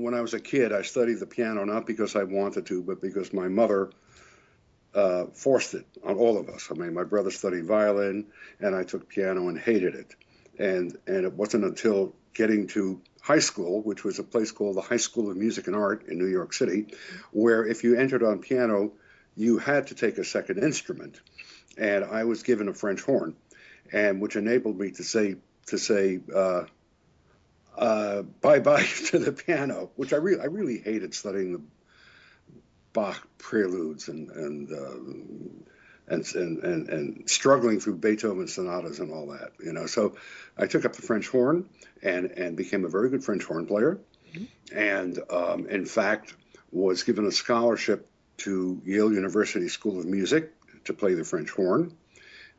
when I was a kid, I studied the piano not because I wanted to, but because my mother forced it on all of us. I mean, my brother studied violin, and I took piano and hated it. And it wasn't until getting to high school, which was a place called the High School of Music and Art in New York City, where if you entered on piano, you had to take a second instrument. And I was given a French horn, and which enabled me to say bye-bye to the piano, which I really hated studying the Bach preludes and struggling through Beethoven sonatas and all that, you know. So I took up the French horn and became a very good French horn player, and in fact was given a scholarship to Yale University School of Music to play the French horn.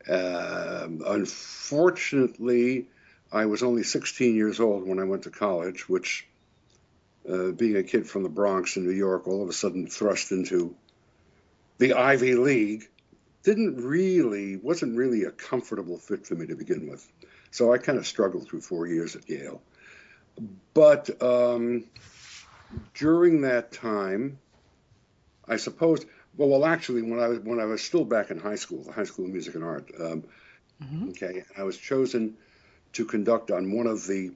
Unfortunately, I was only 16 years old when I went to college, which, being a kid from the Bronx in New York, all of a sudden thrust into the Ivy League, wasn't really a comfortable fit for me to begin with. So I kind of struggled through 4 years at Yale. But during that time, I suppose, well, actually, when I was still back in high school, the High School of Music and Art, okay, I was chosen to conduct on one of the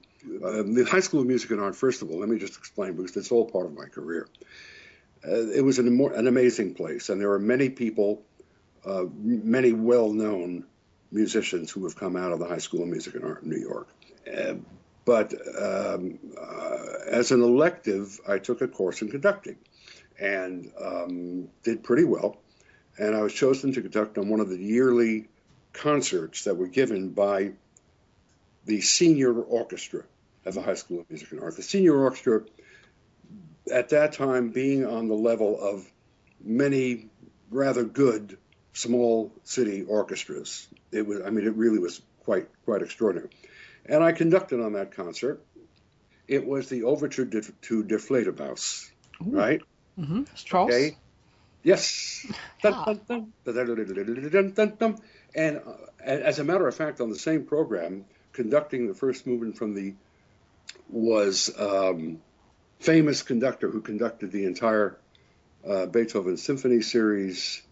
High School of Music and Art. First of all, let me just explain, because it's all part of my career. It was an amazing place, and there are many people, many well-known musicians who have come out of the High School of Music and Art in New York. But as an elective, I took a course in conducting and did pretty well. And I was chosen to conduct on one of the yearly concerts that were given by the senior orchestra at the High School of Music and Art. The senior orchestra, at that time, being on the level of many rather good small city orchestras, it really was quite extraordinary. And I conducted on that concert. It was the overture to Der Fledermaus, right? Mm-hmm. Strauss. Okay. Yes. And as a matter of fact, on the same program, conducting the first movement was famous conductor who conducted the entire Beethoven Symphony series.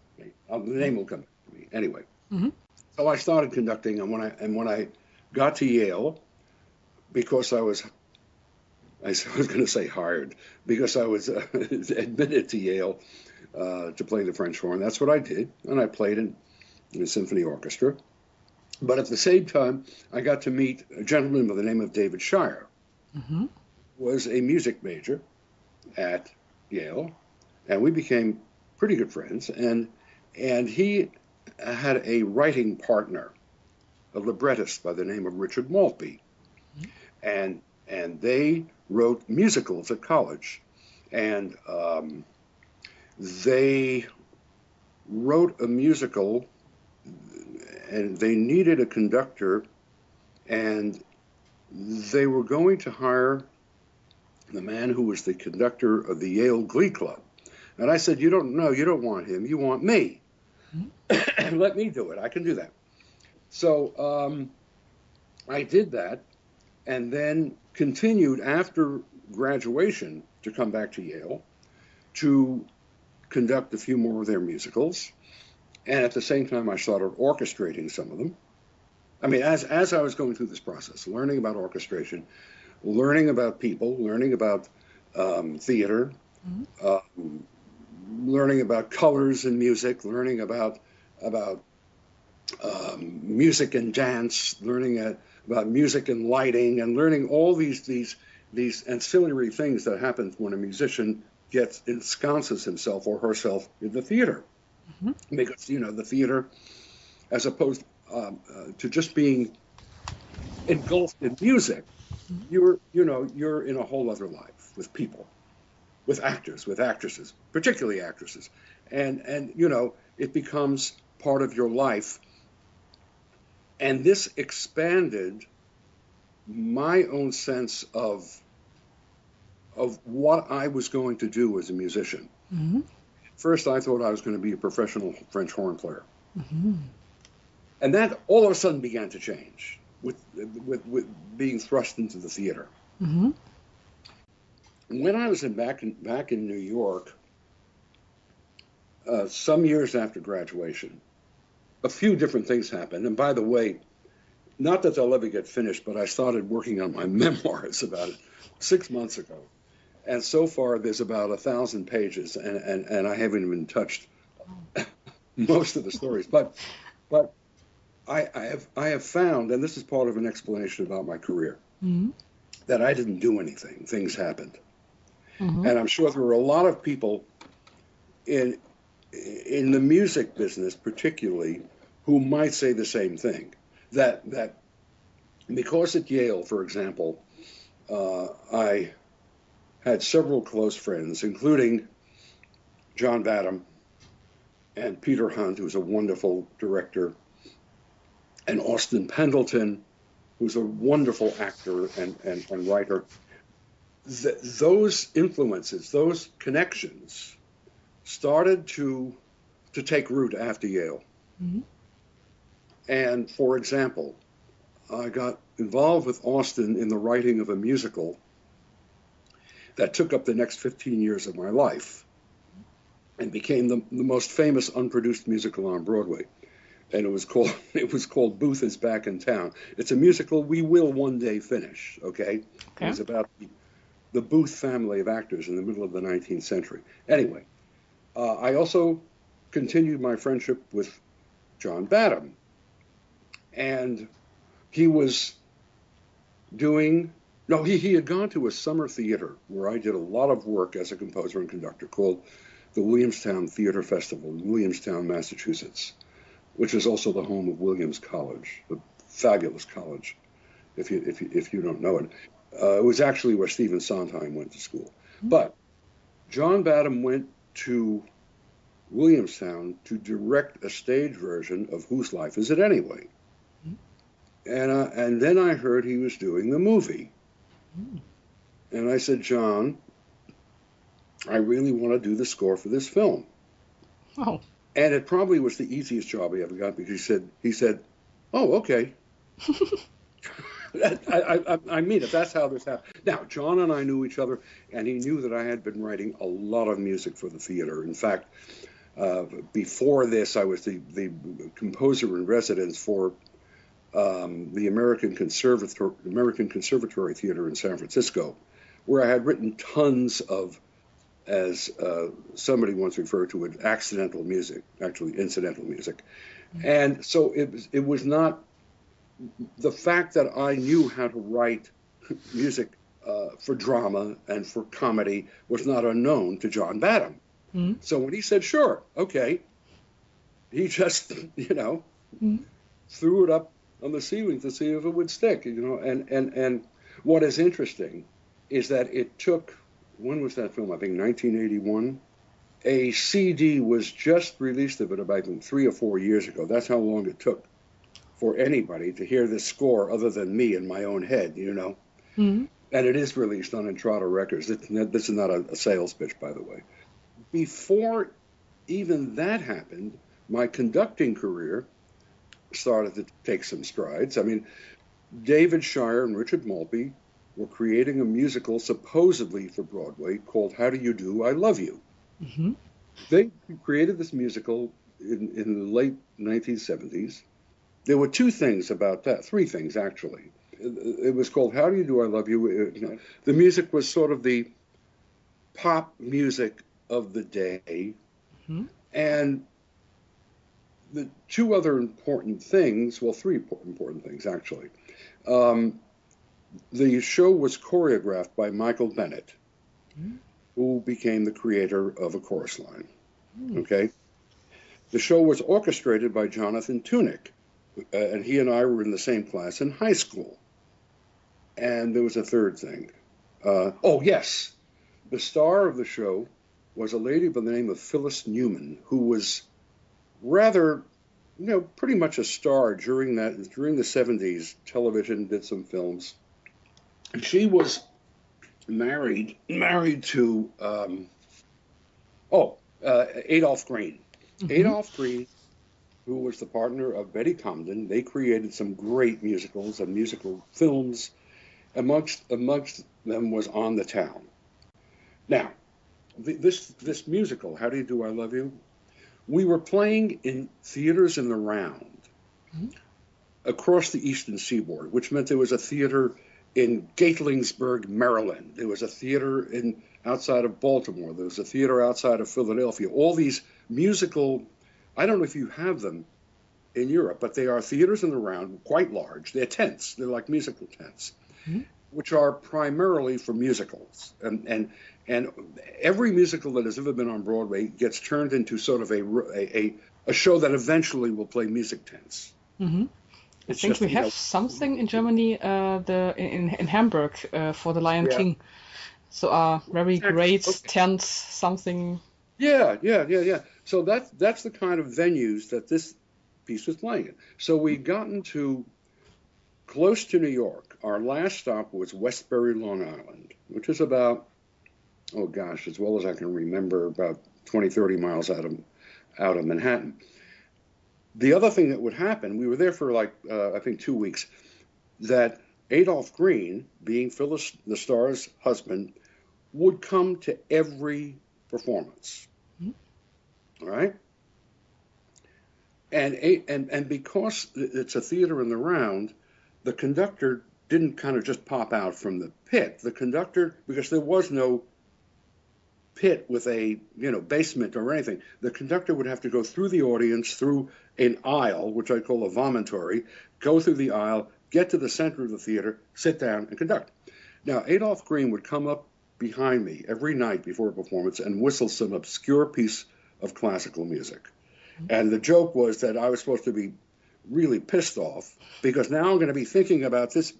The name will come to me anyway. Mm-hmm. So I started conducting, and when I got to Yale, because I was going to say hired, because I was admitted to Yale to play the French horn. That's what I did, and I played in the symphony orchestra. But at the same time, I got to meet a gentleman by the name of David Shire, mm-hmm. was a music major at Yale, and we became pretty good friends. And he had a writing partner, a librettist by the name of Richard Maltby, mm-hmm. and they wrote musicals at college, and they wrote a musical, and they needed a conductor, and they were going to hire the man who was the conductor of the Yale Glee Club. And I said, you don't want him, you want me. Mm-hmm. Let me do it, I can do that. So I did that, and then continued after graduation to come back to Yale to conduct a few more of their musicals. And at the same time, I started orchestrating some of them. I mean, as I was going through this process, learning about orchestration, learning about people, learning about theater, mm-hmm. Learning about colors in music, learning about music and dance, learning about music and lighting, and learning all these ancillary things that happen when a musician ensconces himself or herself in the theater. Mm-hmm. Because, the theater, as opposed to just being engulfed in music, mm-hmm. you're in a whole other life with people, with actors, with actresses, particularly actresses. And it becomes part of your life. And this expanded my own sense of what I was going to do as a musician. Mm-hmm. First, I thought I was going to be a professional French horn player. Mm-hmm. And that all of a sudden began to change with being thrust into the theater. Mm-hmm. when I was back in New York, some years after graduation, a few different things happened. And by the way, not that they'll ever get finished, but I started working on my memoirs about it 6 months ago. And so far, there's about 1,000 pages, and I haven't even touched most of the stories. But I have found, and this is part of an explanation about my career, Mm-hmm. that I didn't do anything. Things happened. Mm-hmm. And I'm sure there were a lot of people in the music business, particularly, who might say the same thing. That because at Yale, for example, I had several close friends, including John Badham and Peter Hunt, who's a wonderful director, and Austin Pendleton, who's a wonderful actor and writer. Those influences, those connections, started to take root after Yale. Mm-hmm. And for example, I got involved with Austin in the writing of a musical that took up the next 15 years of my life and became the most famous unproduced musical on Broadway. And it was called Booth is Back in Town. It's a musical we will one day finish, okay? Okay. It was about the Booth family of actors in the middle of the 19th century. Anyway, I also continued my friendship with John Badham. And he was he had gone to a summer theater where I did a lot of work as a composer and conductor called the Williamstown Theater Festival in Williamstown, Massachusetts, which is also the home of Williams College, the fabulous college, if you don't know it. It was actually where Stephen Sondheim went to school. Mm-hmm. But John Badham went to Williamstown to direct a stage version of Whose Life Is It Anyway? Mm-hmm. And then I heard he was doing the movie. Mm-hmm. And I said, John, I really want to do the score for this film. Oh. And it probably was the easiest job he ever got because he said, oh, okay. I mean it. That's how this happened. Now, John and I knew each other, and he knew that I had been writing a lot of music for the theater. In fact, before this, I was the composer in residence for the American Conservatory Theater in San Francisco, where I had written tons of, as somebody once referred to it, accidental music, actually incidental music. Mm-hmm. And so it was not, the fact that I knew how to write music for drama and for comedy was not unknown to John Badham. Mm-hmm. So when he said, sure, okay, he just, mm-hmm. threw it up on the ceiling to see if it would stick, and what is interesting is that it took, when was that film? I think 1981. A CD was just released of it about 3 or 4 years ago. That's how long it took for anybody to hear this score other than me in my own head, Mm-hmm. And it is released on Entrada Records. This is not a sales pitch, by the way. Before even that happened, my conducting career started to take some strides. I mean, David Shire and Richard Maltby were creating a musical supposedly for Broadway called How Do You Do, I Love You. Mm-hmm. They created this musical in the late 1970s. There were 2 things about that, 3 things actually. It was called How Do You Do, I Love You. The music was sort of the pop music of the day. Mm-hmm. And the 2 other important things, well, 3 important things actually. The show was choreographed by Michael Bennett, mm-hmm. who became the creator of A Chorus Line. Mm-hmm. Okay. The show was orchestrated by Jonathan Tunick, and he and I were in the same class in high school. And there was a 3rd thing. Yes, the star of the show was a lady by the name of Phyllis Newman, who was rather, pretty much a star during the 70s. Television, did some films. She was married to Adolph Green. Mm-hmm. Adolph Green, who was the partner of Betty Comden. They created some great musicals and musical films. Amongst them was On the Town. Now, this musical, How Do You Do I Love You? We were playing in theaters in the round across the Eastern Seaboard, which meant there was a theater in Gatlingsburg, Maryland. There was a theater outside of Baltimore. There was a theater outside of Philadelphia. All these musical, I don't know if you have them in Europe, but they are theaters in the round, quite large. They're tents. They're like musical tents, which are primarily for musicals. And every musical that has ever been on Broadway gets turned into sort of a show that eventually will play music tents. Mm-hmm. I think we have something in Germany, in Hamburg, for the Lion King. So very great tents, something. Yeah. So that's the kind of venues that this piece was playing in. So we'd gotten to close to New York. Our last stop was Westbury, Long Island, which is about, oh gosh, as well as I can remember, about 20, 30 miles out of Manhattan. The other thing that would happen, we were there for I think 2 weeks, that Adolph Green, being Phyllis the Star's husband, would come to every performance. All right? And because it's a theater in the round, the conductor didn't kind of just pop out from the pit. The conductor, because there was no pit with a basement or anything, the conductor would have to go through the audience, through an aisle, which I call a vomitory, go through the aisle, get to the center of the theater, sit down, and conduct. Now, Adolph Green would come up behind me every night before a performance and whistle some obscure piece of classical music. And the joke was that I was supposed to be really pissed off because now I'm going to be thinking about this,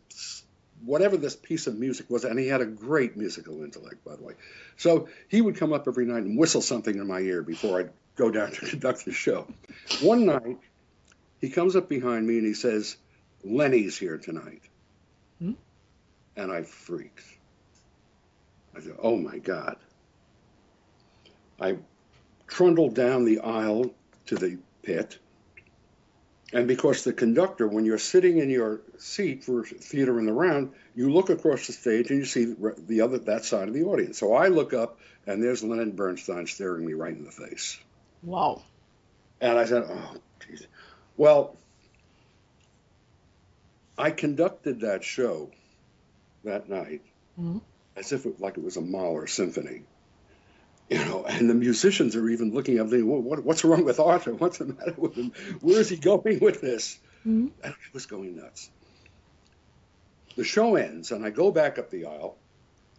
whatever this piece of music was, and he had a great musical intellect, by the way. So he would come up every night and whistle something in my ear before I'd go down to conduct the show. One night, he comes up behind me and he says, "Lenny's here tonight." And I freaked. I said, oh my God. I trundled down the aisle to the pit. And because the conductor, when you're sitting in your seat for theater in the round, you look across the stage and you see that side of the audience. So I look up and there's Leonard Bernstein staring me right in the face. Wow. And I said, oh, geez. Well, I conducted that show that night as if it was a Mahler symphony. And the musicians are even looking up, thinking, what's wrong with Arthur? What's the matter with him? Where is he going with this? And it was going nuts. The show ends, and I go back up the aisle,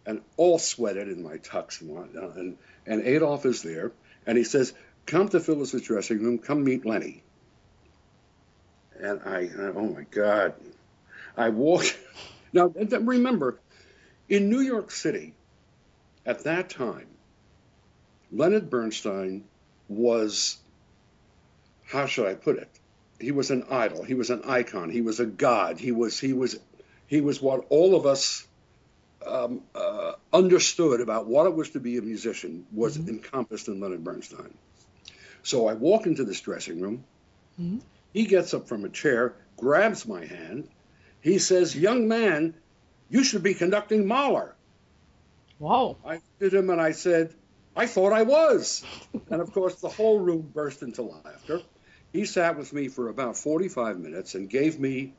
and all sweated in my tux and Adolph is there, and he says, come to Phyllis's dressing room, come meet Lenny. And oh my God. I walked. Now, remember, in New York City, at that time, Leonard Bernstein was, how should I put it? He was an idol. He was an icon. He was a god. He was what all of us understood about what it was to be a musician was encompassed in Leonard Bernstein. So I walk into this dressing room. He gets up from a chair, grabs my hand. He says, young man, you should be conducting Mahler. Wow. I looked at him and I said, I thought I was. And of course, the whole room burst into laughter. He sat with me for about 45 minutes and gave me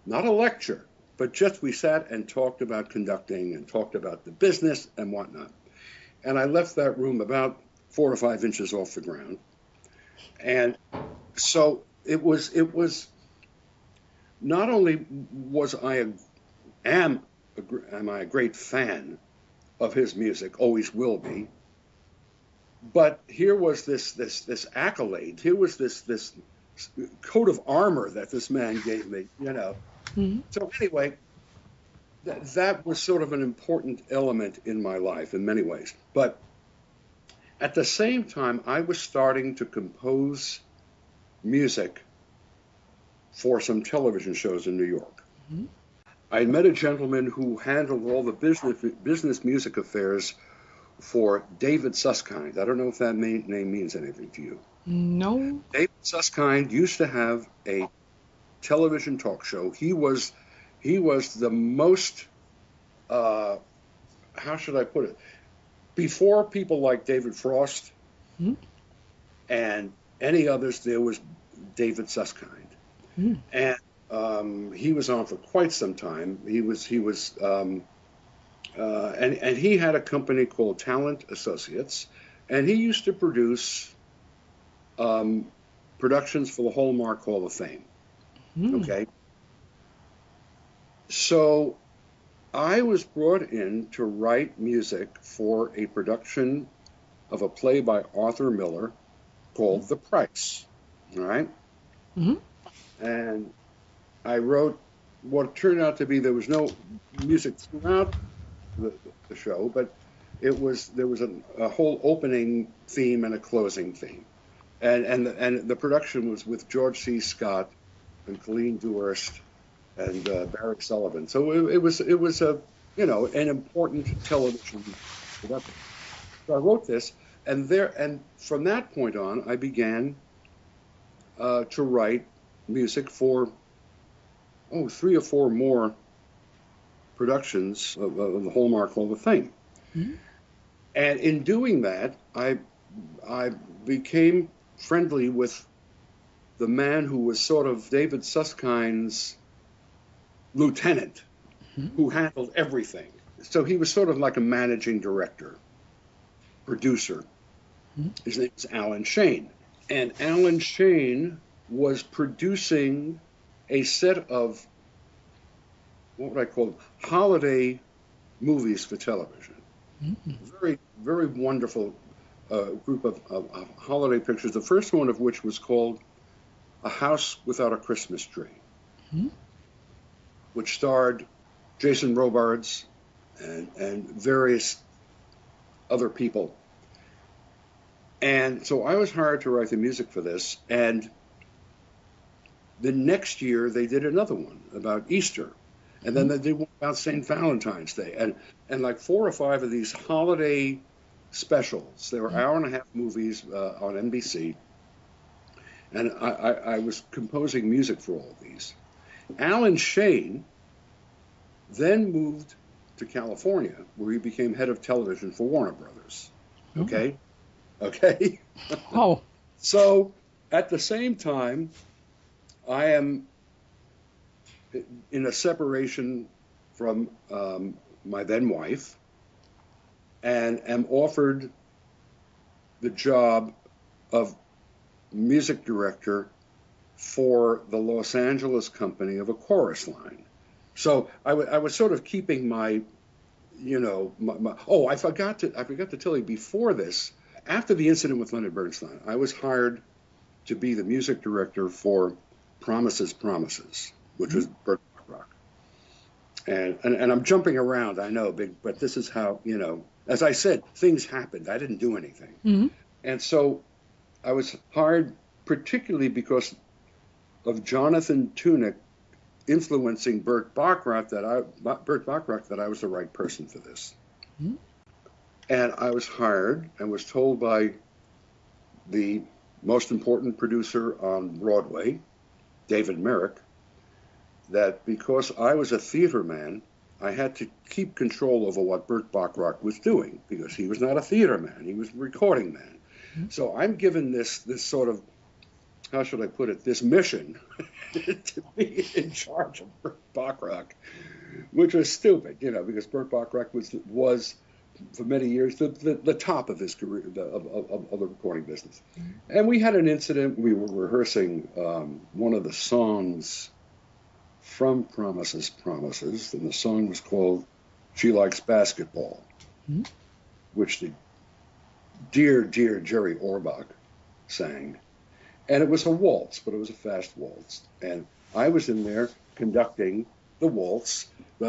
not a lecture, but just we sat and talked about conducting and talked about the business and whatnot. And I left that room about 4 or 5 inches off the ground. And so it was not only was am I a great fan of his music, always will be, but here was this accolade. Here was this coat of armor that this man gave me, So anyway, that was sort of an important element in my life in many ways. But at the same time, I was starting to compose music for some television shows in New York. I met a gentleman who handled all the business music affairs for David Susskind. I don't know if that name means anything to you. No. David Susskind used to have a television talk show. He was the most, how should I put it? before people like David Frost Mm-hmm. and any others, there was David Susskind, Mm-hmm. and he was on for quite some time. And he had a company called Talent Associates, and he used to produce productions for the Hallmark Hall of Fame. Okay, so I was brought in to write music for a production of a play by Arthur Miller called The Price. All right. Mm-hmm. And I wrote what turned out to be, there was no music throughout the show, but there was a whole opening theme and a closing theme. And the production was with George C. Scott and Colleen Durst and Barry Sullivan. So it was a, an important television production. So I wrote this, and from that point on, I began to write music for 3 or 4 more productions of the Hallmark Hall of Fame. Mm-hmm. And in doing that, I became friendly with the man who was sort of David Susskind's lieutenant, who handled everything. So he was sort of like a managing director, producer. His name is Alan Shane. And Alan Shane was producing a set of, what would I call them, holiday movies for television. Very, very wonderful group of holiday pictures. The first one of which was called A House Without a Christmas Tree, which starred Jason Robards and various other people. And so I was hired to write the music for this. And the next year they did another one about Easter. And then they did one about St. Valentine's Day. And like 4 or 5 of these holiday specials. They were hour-and-a-half movies on NBC. And I was composing music for all of these. Alan Shane then moved to California, where he became head of television for Warner Brothers. Okay? Okay? Oh. So, at the same time, I am in a separation from my then wife, and am offered the job of music director for the Los Angeles company of a chorus line. So I was sort of keeping my, I forgot to tell you before this, after the incident with Leonard Bernstein, I was hired to be the music director for Promises, which was Burt Bacharach. And I'm jumping around, I know, but this is how, as I said, things happened. I didn't do anything. And so I was hired particularly because of Jonathan Tunick influencing Burt Bacharach that I was the right person for this. And I was hired and was told by the most important producer on Broadway, David Merrick, that because I was a theater man, I had to keep control over what Burt Bacharach was doing, because he was not a theater man, he was a recording man. So I'm given this sort of, how should I put it, this mission to be in charge of Burt Bacharach, which was stupid, because Burt Bacharach was for many years the top of his career, of the recording business. And we had an incident. We were rehearsing one of the songs from Promises, and the song was called She Likes Basketball, which the dear Jerry Orbach sang. And it was a waltz, but it was a fast waltz. And I was in there conducting the waltz, in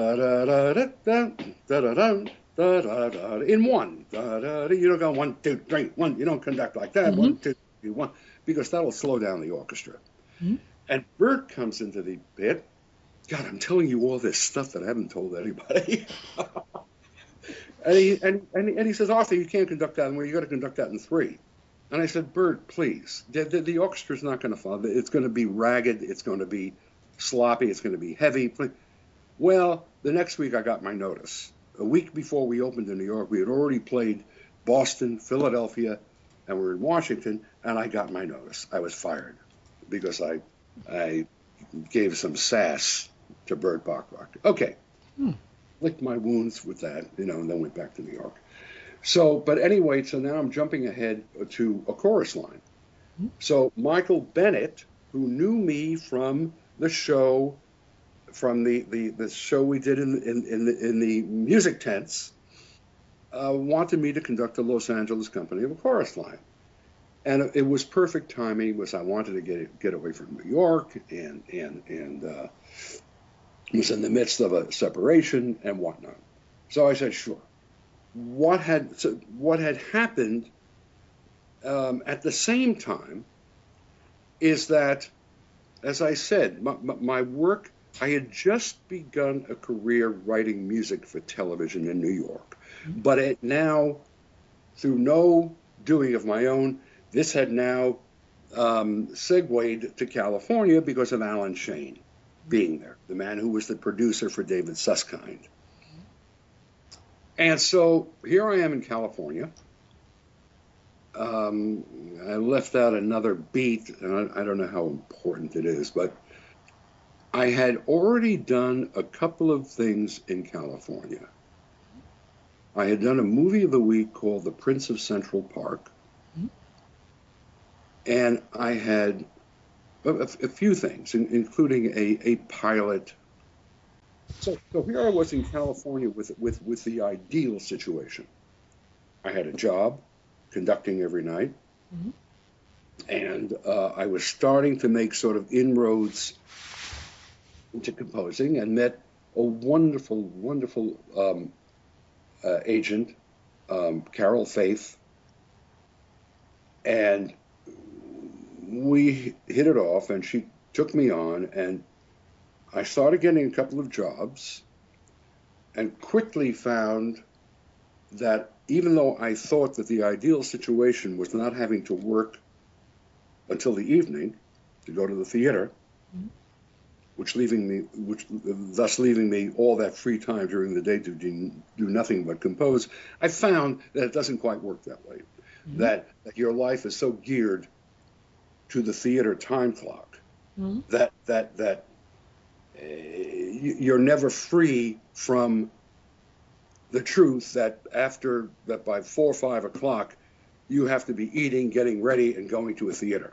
one. You don't go 1, 2, 3, 1. You don't conduct like that. 1, 2, 3, 1, because that'll slow down the orchestra. And Bert comes into the bit. God, I'm telling you all this stuff that I haven't told anybody. and he says, Arthur, you can't conduct that in 1. You got to conduct that in 3. And I said, Bert, please. The orchestra's not going to follow. It's going to be ragged. It's going to be sloppy. It's going to be heavy. Well, the next week I got my notice. a week before we opened in New York, we had already played Boston, Philadelphia, and we're in Washington, and I got my notice. I was fired because I gave some sass to Burt Bacharach. Okay. Licked my wounds with that, and then went back to New York. So, but anyway, so now I'm jumping ahead to a chorus line. So Michael Bennett, who knew me from the show, from the show we did in the music tents, wanted me to conduct the Los Angeles company of a chorus line. And it was perfect timing because I wanted to get away from New York and was in the midst of a separation and whatnot. So I said, sure. What had happened at the same time is that, as I said, my work, I had just begun a career writing music for television in New York. But it now, through no doing of my own, this had now segued to California because of Alan Shane being there, the man who was the producer for David Susskind. And so here I am in California. I left out another beat, and I don't know how important it is, but I had already done a couple of things in California. I had done a movie of the week called The Prince of Central Park, and I had a few things, including a pilot. So here I was in California with the ideal situation. I had a job conducting every night, and I was starting to make sort of inroads into composing, and met a wonderful, wonderful agent, Carol Faith, and we hit it off, and she took me on, and I started getting a couple of jobs and quickly found that even though I thought that the ideal situation was not having to work until the evening to go to the theater, thus leaving me all that free time during the day to do nothing but compose, I found that it doesn't quite work that way. That your life is so geared to the theater time clock that you're never free from the truth that by 4 or 5 o'clock you have to be eating, getting ready, and going to a theater.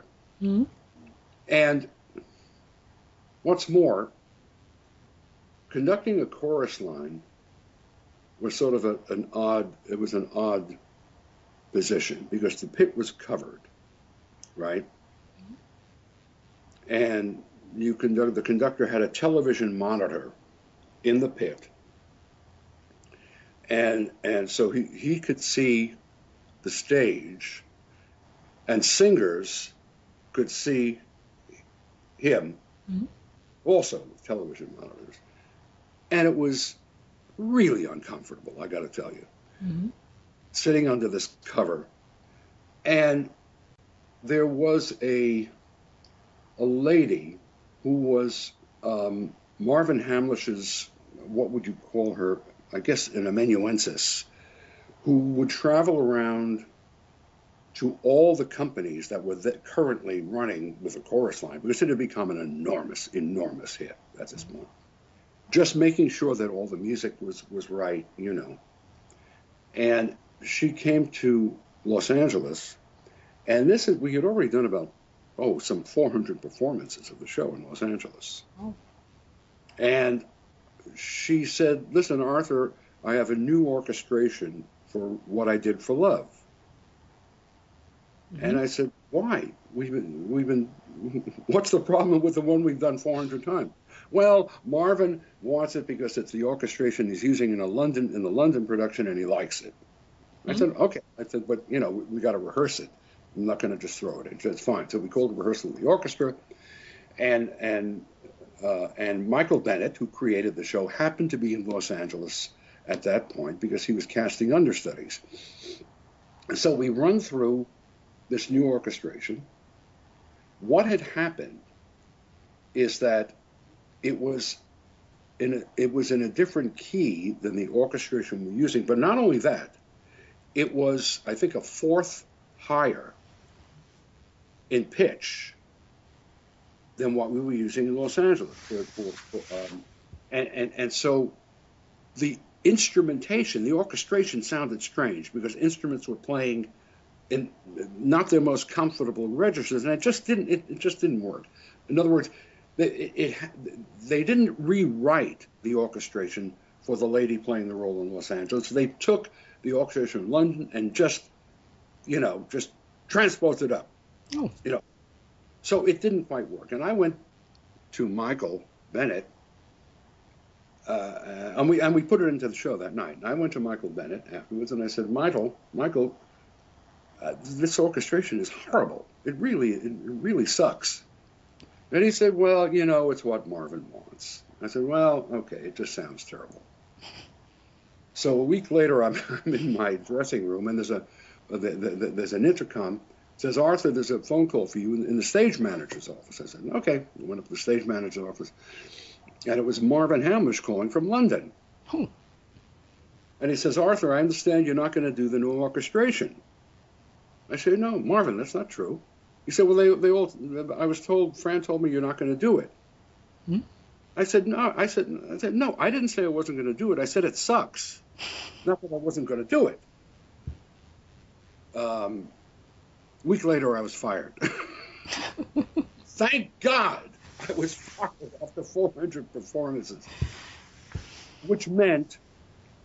And what's more, conducting a chorus line was sort of an odd position because the pit was covered, right? And the conductor had a television monitor in the pit, and so he could see the stage, and singers could see him also with television monitors, and it was really uncomfortable, I got to tell you, sitting under this cover. And there was a lady who was Marvin Hamlish's, what would you call her, I guess an amanuensis, who would travel around to all the companies that were currently running with a chorus line, because it had become an enormous, enormous hit at this point. Just making sure that all the music was right, And she came to Los Angeles, and we had already done about, some 400 performances of the show in Los Angeles. And she said, listen, Arthur, I have a new orchestration for what I did for Love. And I said, why? We've been, what's the problem with the one we've done 400 times? Well, Marvin wants it because it's the orchestration he's using in the London production, and he likes it. I said, okay. I said, but we got to rehearse it. I'm not going to just throw it in. It's fine. So we called a rehearsal with the orchestra, and Michael Bennett, who created the show, happened to be in Los Angeles at that point because he was casting understudies. And so we run through this new orchestration. What had happened is that it it was in a different key than the orchestration we're using. But not only that, it was, I think, a fourth higher in pitch than what we were using in Los Angeles. And so the instrumentation, the orchestration sounded strange because instruments were playing in not their most comfortable registers, and it just didn't work. In other words, they didn't rewrite the orchestration for the lady playing the role in Los Angeles. They took the orchestration in London and just transposed it up. Oh. So it didn't quite work. And I went to Michael Bennett, and we put it into the show that night. And I went to Michael Bennett afterwards, and I said, Michael, this orchestration is horrible. It really sucks. And he said, well, it's what Marvin wants. I said, well, okay, it just sounds terrible. So a week later, I'm in my dressing room, and there's an intercom. It says, Arthur, there's a phone call for you in the stage manager's office. I said, okay. I went up to the stage manager's office, and it was Marvin Hamish calling from London. Oh. And he says, Arthur, I understand you're not going to do the new orchestration. I said, no, Marvin, that's not true. He said, well, I was told, Fran told me you're not going to do it. Hmm? I said, no. I said, no, I didn't say I wasn't going to do it. I said, it sucks. Not that I wasn't going to do it. A week later, I was fired. Thank God I was fired after 400 performances, which meant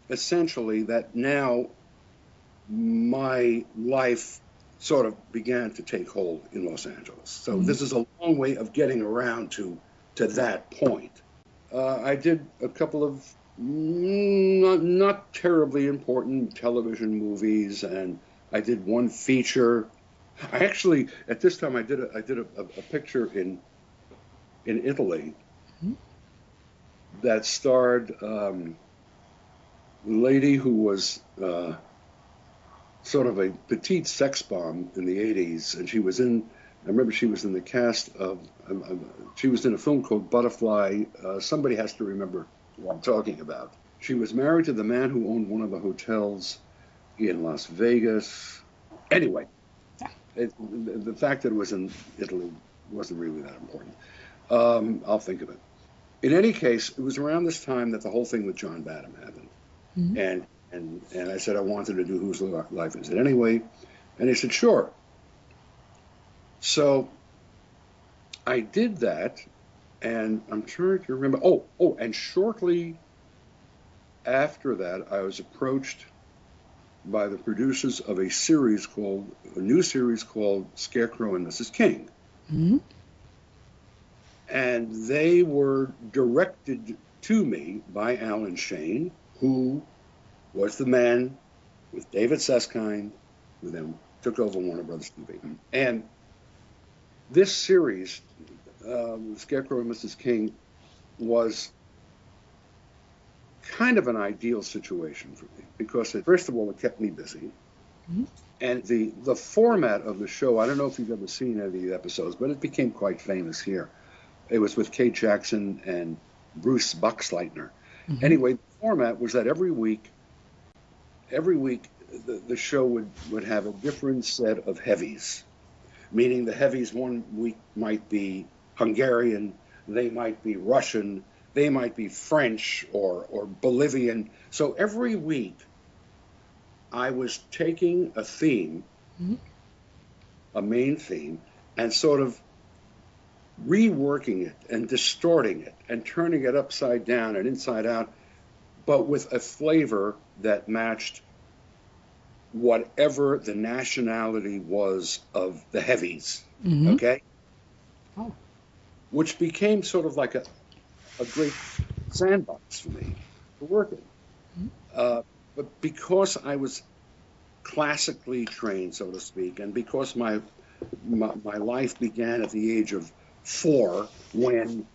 essentially that now my life sort of began to take hold in Los Angeles. So this is a long way of getting around to that point. I did a couple of not terribly important television movies, and I did one feature. I actually, at this time, I did a picture in Italy that starred a lady who was sort of a petite sex bomb in the 80s, and I remember she was in the cast of, she was in a film called Butterfly. Somebody has to remember what I'm talking about. She was married to the man who owned one of the hotels in Las Vegas. Anyway, the fact that it was in Italy wasn't really that important. I'll think of it. In any case, it was around this time that the whole thing with John Badham happened. Mm-hmm. And I said I wanted to do Whose Life Is It Anyway? And he said, sure. So I did that, and I'm trying to remember. And shortly after that, I was approached by the producers of a new series called Scarecrow and Mrs. King. Mm-hmm. And they were directed to me by Alan Shane, who was the man with David Susskind, who then took over Warner Brothers TV. And this series, Scarecrow and Mrs. King, was kind of an ideal situation for me because, first of all, it kept me busy. Mm-hmm. And the format of the show, I don't know if you've ever seen any of the episodes, but it became quite famous here. It was with Kate Jackson and Bruce Boxleitner. Mm-hmm. Anyway, the format was that every week the show would have a different set of heavies, meaning the heavies one week might be Hungarian, they might be Russian, they might be French or Bolivian. So every week I was taking a theme, mm-hmm. a main theme, and sort of reworking it and distorting it and turning it upside down and inside out, but with a flavor that matched whatever the nationality was of the heavies, mm-hmm. okay? Oh. Which became sort of like a great sandbox for me to work in. Mm-hmm. But because I was classically trained, so to speak, and because my life began at the age of 4, when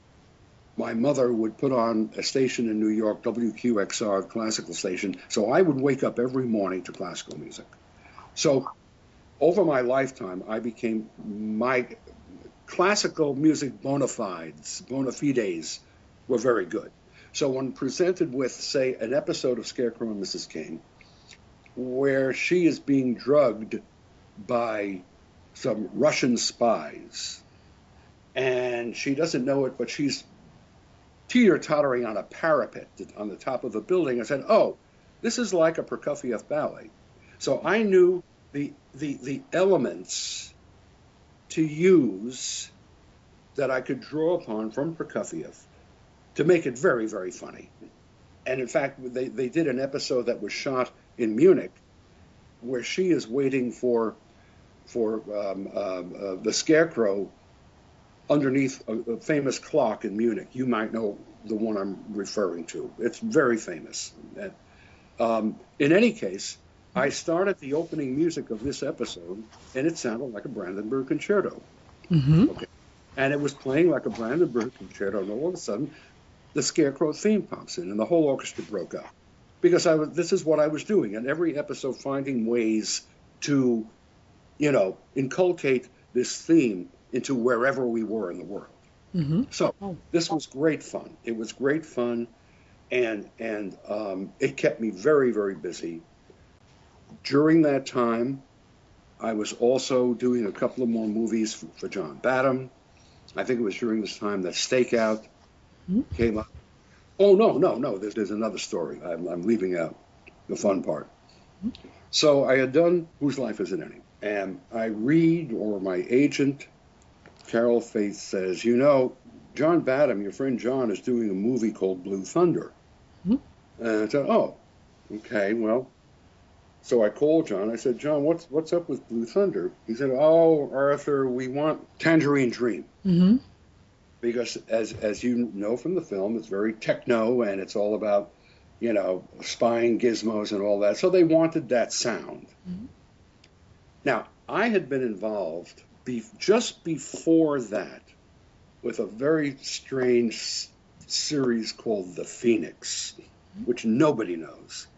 my mother would put on a station in New York, WQXR, classical station, so I would wake up every morning to classical music. So over my lifetime, my classical music bona fides were very good. So when presented with, say, an episode of Scarecrow and Mrs. King, where she is being drugged by some Russian spies, and she doesn't know it, but she's teeter-tottering on a parapet on the top of a building, I said, oh, this is like a Prokofiev ballet. So I knew the elements to use that I could draw upon from Prokofiev to make it very, very funny. And in fact, they did an episode that was shot in Munich where she is waiting for the Scarecrow underneath a famous clock in Munich. You might know the one I'm referring to. It's very famous. In any case, I started the opening music of this episode, and it sounded like a Brandenburg Concerto. Mm-hmm. Okay. And it was playing like a Brandenburg Concerto, and all of a sudden, the Scarecrow theme pops in, and the whole orchestra broke up. Because this is what I was doing, in every episode, finding ways to, inculcate this theme into wherever we were in the world. Mm-hmm. So this was great fun. It was great fun, and it kept me very, very busy. During that time, I was also doing a couple of more movies for John Badham. I think it was during this time that Stakeout came up. Oh, no. There's another story. I'm leaving out the fun part. So I had done Whose Life Is It Any? And I read, or my agent, Carol Faith, says, John Badham, your friend John, is doing a movie called Blue Thunder. And I said, oh, okay, well. So I called John. I said, John, what's up with Blue Thunder? He said, oh, Arthur, we want Tangerine Dream. Mm-hmm. Because as you know from the film, it's very techno, and it's all about, spying gizmos and all that. So they wanted that sound. Mm-hmm. Now, I had been involved just before that with a very strange series called The Phoenix, which nobody knows.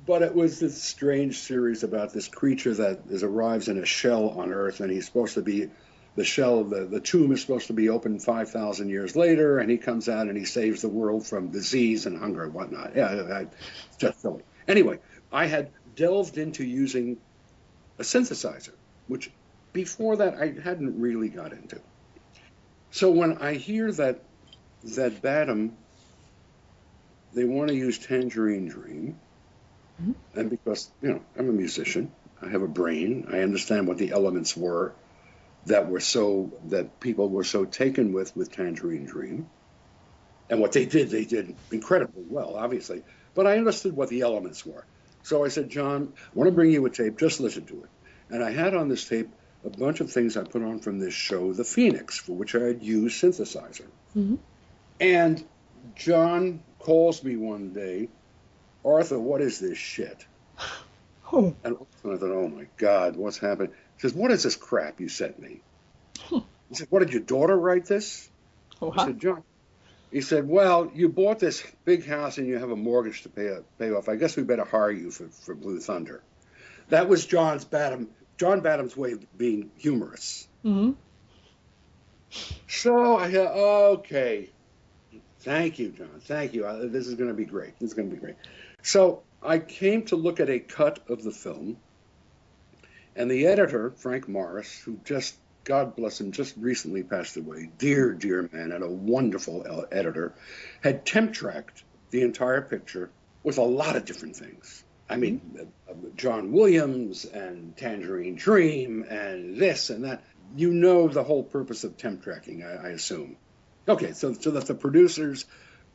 But it was this strange series about this creature that arrives in a shell on Earth, and he's supposed to be the shell, the tomb is supposed to be opened 5,000 years later, and he comes out and he saves the world from disease and hunger and whatnot. Yeah, just silly. Anyway, I had delved into using a synthesizer, which before that I hadn't really got into. So when I hear that Badham, they want to use Tangerine Dream, and because, I'm a musician, I have a brain, I understand what the elements were that people were so taken with Tangerine Dream. And what they did incredibly well, obviously. But I understood what the elements were. So I said, John, I want to bring you a tape, just listen to it. And I had on this tape a bunch of things I put on from this show, The Phoenix, for which I had used synthesizer. Mm-hmm. And John calls me one day, Arthur, what is this shit? Oh. And I thought, oh my God, what's happened? He says, what is this crap you sent me? He said, what, did your daughter write this? I said, John. He said, well, you bought this big house and you have a mortgage to pay off. I guess we better hire you for Blue Thunder. That was John Badham's way of being humorous. Mm-hmm. So I said, okay. Thank you, John. Thank you. This is going to be great. This is going to be great. So I came to look at a cut of the film, and the editor, Frank Morris, who just, God bless him, just recently passed away, dear, dear man, and a wonderful editor, had temp-tracked the entire picture with a lot of different things. I mean, John Williams and Tangerine Dream and this and that. You know the whole purpose of temp tracking, I assume. Okay, so that the producers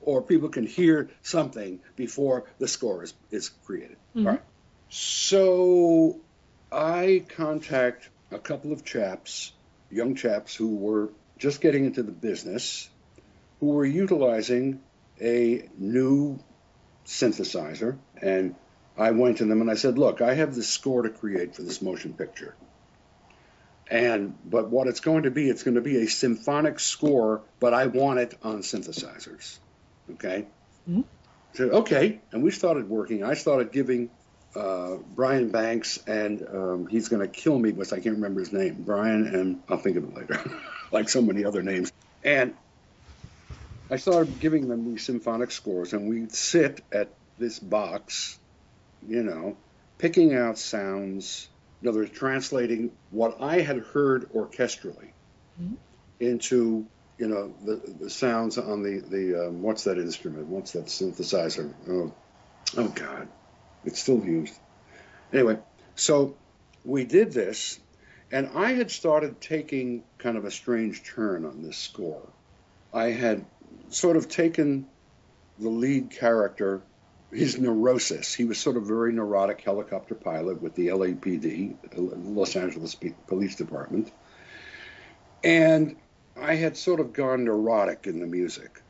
or people can hear something before the score is created. Mm-hmm. All right. So I contact a couple of young chaps who were just getting into the business, who were utilizing a new synthesizer. And I went to them and I said, look, I have this score to create for this motion picture. But what it's going to be a symphonic score, but I want it on synthesizers. Okay? Mm-hmm. I said, okay. And we started working. I started giving Brian Banks, and he's going to kill me because I can't remember his name. Brian, and I'll think of it later, like so many other names. And I started giving them these symphonic scores, and we'd sit at this box, you know, picking out sounds, in other words, translating what I had heard orchestrally into, the sounds on the what's that instrument? What's that synthesizer? Oh God, it's still used. Anyway, so we did this, and I had started taking kind of a strange turn on this score. I had sort of taken the lead character, his neurosis. He was sort of a very neurotic helicopter pilot with the LAPD, Los Angeles Police Department. And I had sort of gone neurotic in the music.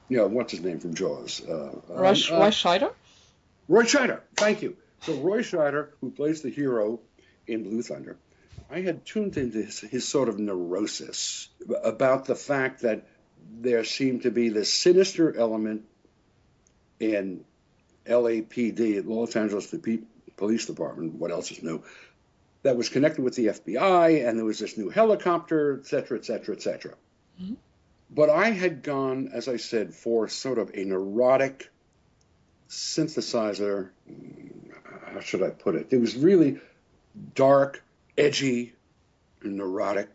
What's his name from Jaws? Roy Scheider? Roy Scheider, thank you. So Roy Scheider, who plays the hero in Blue Thunder, I had tuned into his sort of neurosis about the fact that there seemed to be this sinister element in LAPD, Los Angeles Police Department, what else is new, that was connected with the FBI, and there was this new helicopter, et cetera, et cetera, et cetera. Mm-hmm. But I had gone, as I said, for sort of a neurotic synthesizer. How should I put it? It was really dark, edgy, and neurotic.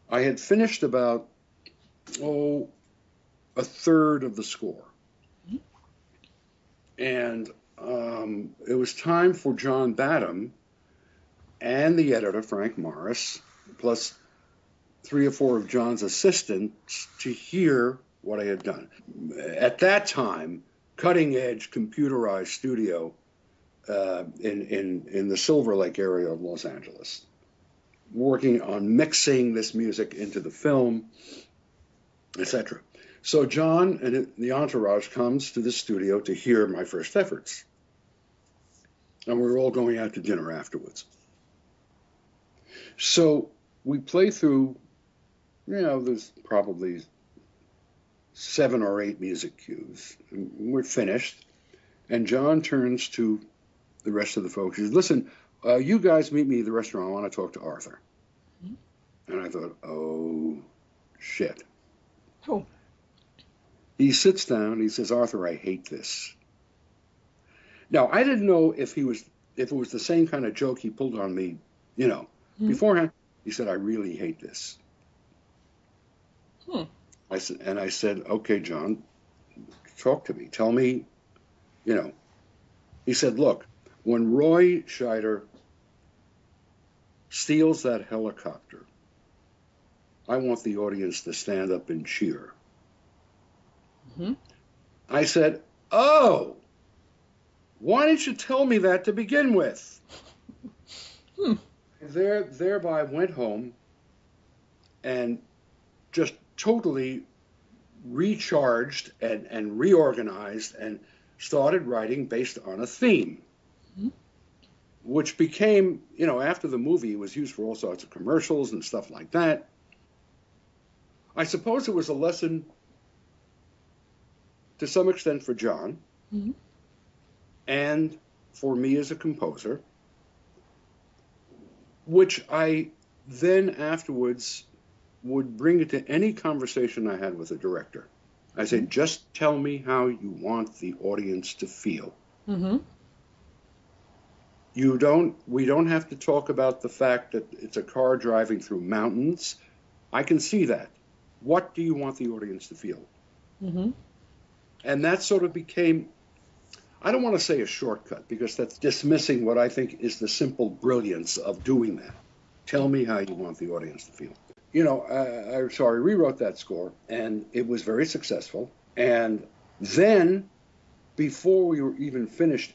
I had finished about, a third of the score. Mm-hmm. And it was time for John Badham and the editor, Frank Morris, plus 3 or 4 of John's assistants to hear what I had done. At that time, cutting-edge computerized studio in the Silver Lake area of Los Angeles, working on mixing this music into the film, etc. So John and the entourage comes to the studio to hear my first efforts. And we were all going out to dinner afterwards. So we play through, there's probably 7 or 8 music cues. We're finished. And John turns to the rest of the folks. He says, listen, you guys meet me at the restaurant. I want to talk to Arthur. Mm-hmm. And I thought, oh, shit. Oh. He sits down. He says, Arthur, I hate this. Now, I didn't know if it was the same kind of joke he pulled on me, mm-hmm. beforehand. He said, I really hate this. I said, okay, John, talk to me. Tell me, He said, look, when Roy Scheider steals that helicopter, I want the audience to stand up and cheer. Mm-hmm. I said, oh, why didn't you tell me that to begin with? Thereby went home and just totally recharged and reorganized and started writing based on a theme, mm-hmm. which became, after the movie, it was used for all sorts of commercials and stuff like that. I suppose it was a lesson to some extent for John, mm-hmm. and for me as a composer, which I then afterwards would bring it to any conversation I had with a director. I said, just tell me how you want the audience to feel. Mm-hmm. We don't have to talk about the fact that it's a car driving through mountains. I can see that. What do you want the audience to feel? Mm-hmm. And that sort of became, I don't want to say a shortcut, because that's dismissing what I think is the simple brilliance of doing that. Tell me how you want the audience to feel. So I rewrote that score, and it was very successful. And then, before we were even finished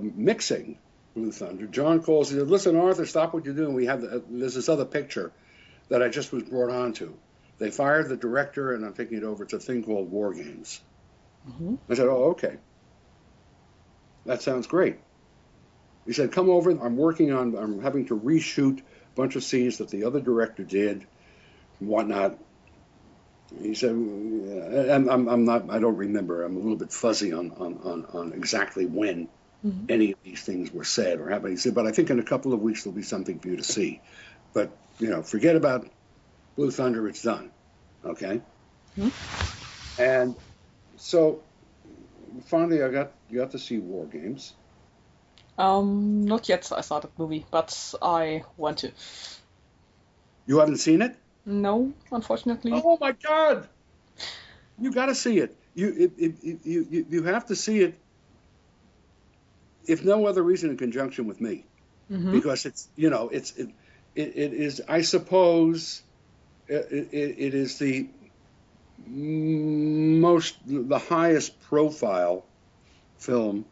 mixing Blue Thunder, John calls and said, listen, Arthur, stop what you're doing. There's this other picture that I just was brought on to. They fired the director, and I'm taking it over. It's a thing called War Games. Mm-hmm. I said, oh, okay. That sounds great. He said, come over. I'm having to reshoot a bunch of scenes that the other director did, and whatnot. He said, I don't remember. I'm a little bit fuzzy on exactly when mm-hmm. any of these things were said or happened. He said, but I think in a couple of weeks there'll be something for you to see. But, forget about Blue Thunder. It's done. Okay? And so finally, I got to see War Games. Not yet. I saw the movie, but I want to. You haven't seen it? No, unfortunately. Oh my God! You got to see it. You have to see it, if no other reason, in conjunction with me, because it's it is, I suppose, it is the highest profile film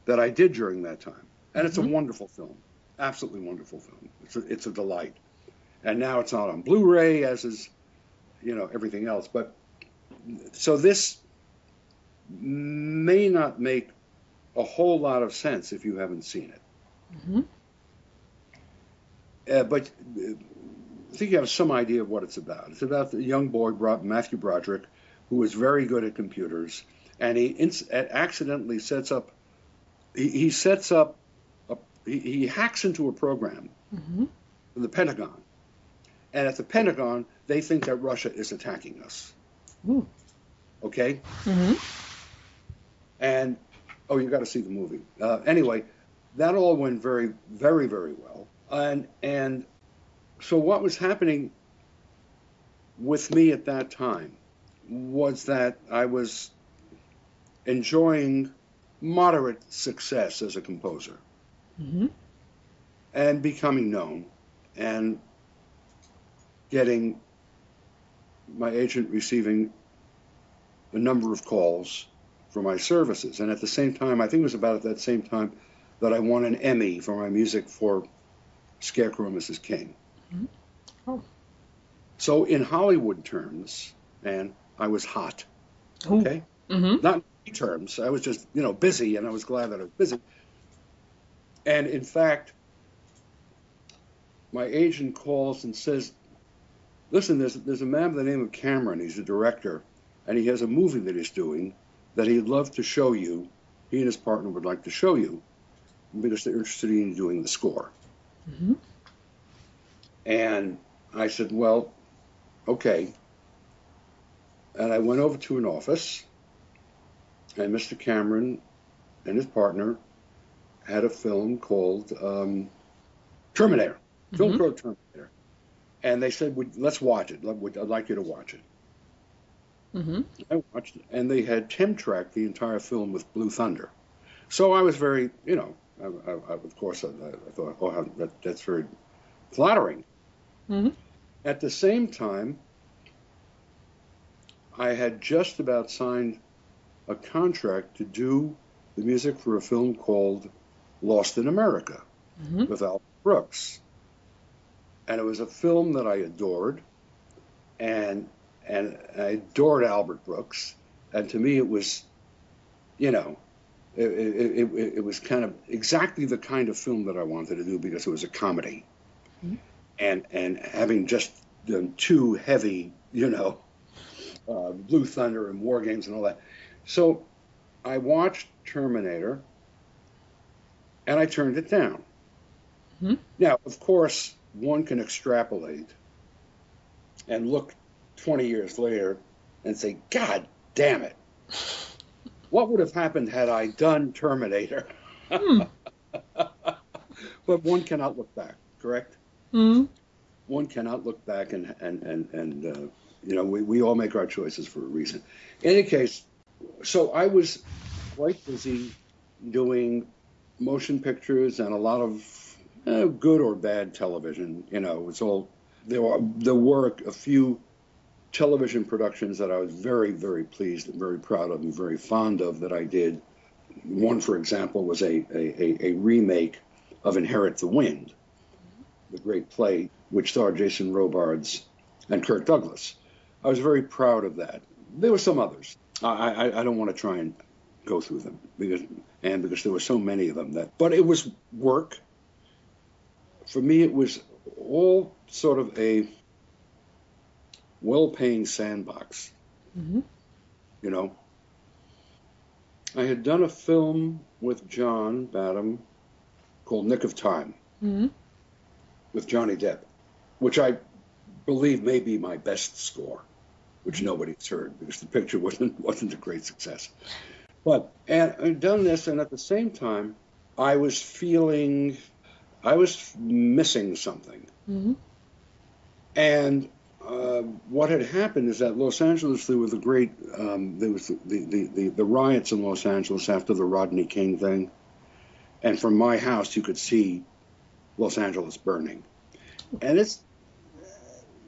that I did during that time, and it's a wonderful film, absolutely wonderful film. It's a delight, and now it's out on Blu-ray, as is everything else. But so this may not make a whole lot of sense if you haven't seen it. But I think you have some idea of what it's about. It's about the young boy, Matthew Broderick, who is very good at computers, and he accidentally sets up. He hacks into a program in the Pentagon, and at the Pentagon they think that Russia is attacking us. Ooh. Okay. And you got to see the movie. Anyway, that all went very, very, very well. And so what was happening with me at that time was that I was enjoying moderate success as a composer and becoming known and getting my agent receiving a number of calls for my services. And at the same time, I think it was about at that same time that I won an Emmy for my music for Scarecrow and Mrs. King. Oh. So in Hollywood terms, and I was hot. Okay? Not in terms. I was just, busy, and I was glad that I was busy. And in fact, my agent calls and says, listen, there's a man by the name of Cameron. He's a director, and he has a movie that he's doing that he'd love to show you. He and his partner would like to show you because they're interested in doing the score. And I said, well, okay. And I went over to an office, and Mr. Cameron and his partner had a film called Terminator, film called Terminator. And they said, let's watch it. I'd like you to watch it. I watched it, and they had Temtracked the entire film with Blue Thunder. So I was very, of course, I thought, oh, that's very flattering. At the same time, I had just about signed a contract to do the music for a film called Lost in America with Albert Brooks. And it was a film that I adored, and I adored Albert Brooks. And to me, it was, it was kind of exactly the kind of film that I wanted to do, because it was a comedy. And having just done two heavy, Blue Thunder and War Games and all that. So I watched Terminator, and I turned it down. Now, of course, one can extrapolate and look 20 years later and say, God damn it. What would have happened had I done Terminator? But one cannot look back, correct? One cannot look back, and we all make our choices for a reason. In any case, so I was quite busy doing motion pictures and a lot of good or bad television. It's all there were a few television productions that I was very, very pleased and very proud of and very fond of that I did. One, for example, was a remake of Inherit the Wind, the great play which starred Jason Robards and Kirk Douglas. I was very proud of that. There were some others. I don't want to try and go through them because there were so many of them but it was work. For me, it was all sort of a well-paying sandbox. I had done a film with John Badham called Nick of Time with Johnny Depp, which I believe may be my best score. which nobody's heard because the picture wasn't a great success. But and I'd done this, and at the same time, I was missing something. Mm-hmm. And what had happened is that Los Angeles, there was the riots in Los Angeles after the Rodney King thing, and from my house you could see Los Angeles burning, and it's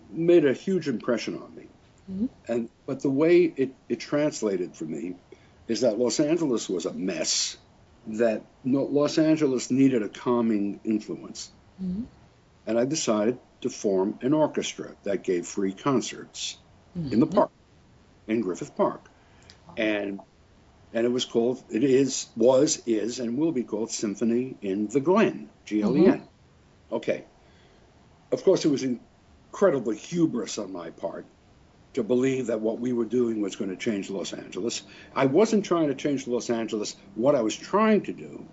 made a huge impression on me. Mm-hmm. But the way it translated for me is that Los Angeles was a mess, that Los Angeles needed a calming influence, mm-hmm. and I decided to form an orchestra that gave free concerts mm-hmm. in the park, in Griffith Park. And it was called, is, and will be called Symphony in the Glen, Glen. Mm-hmm. Okay. Of course, it was incredible hubris on my part to believe that what we were doing was going to change Los Angeles. I wasn't trying to change Los Angeles. What I was trying to do,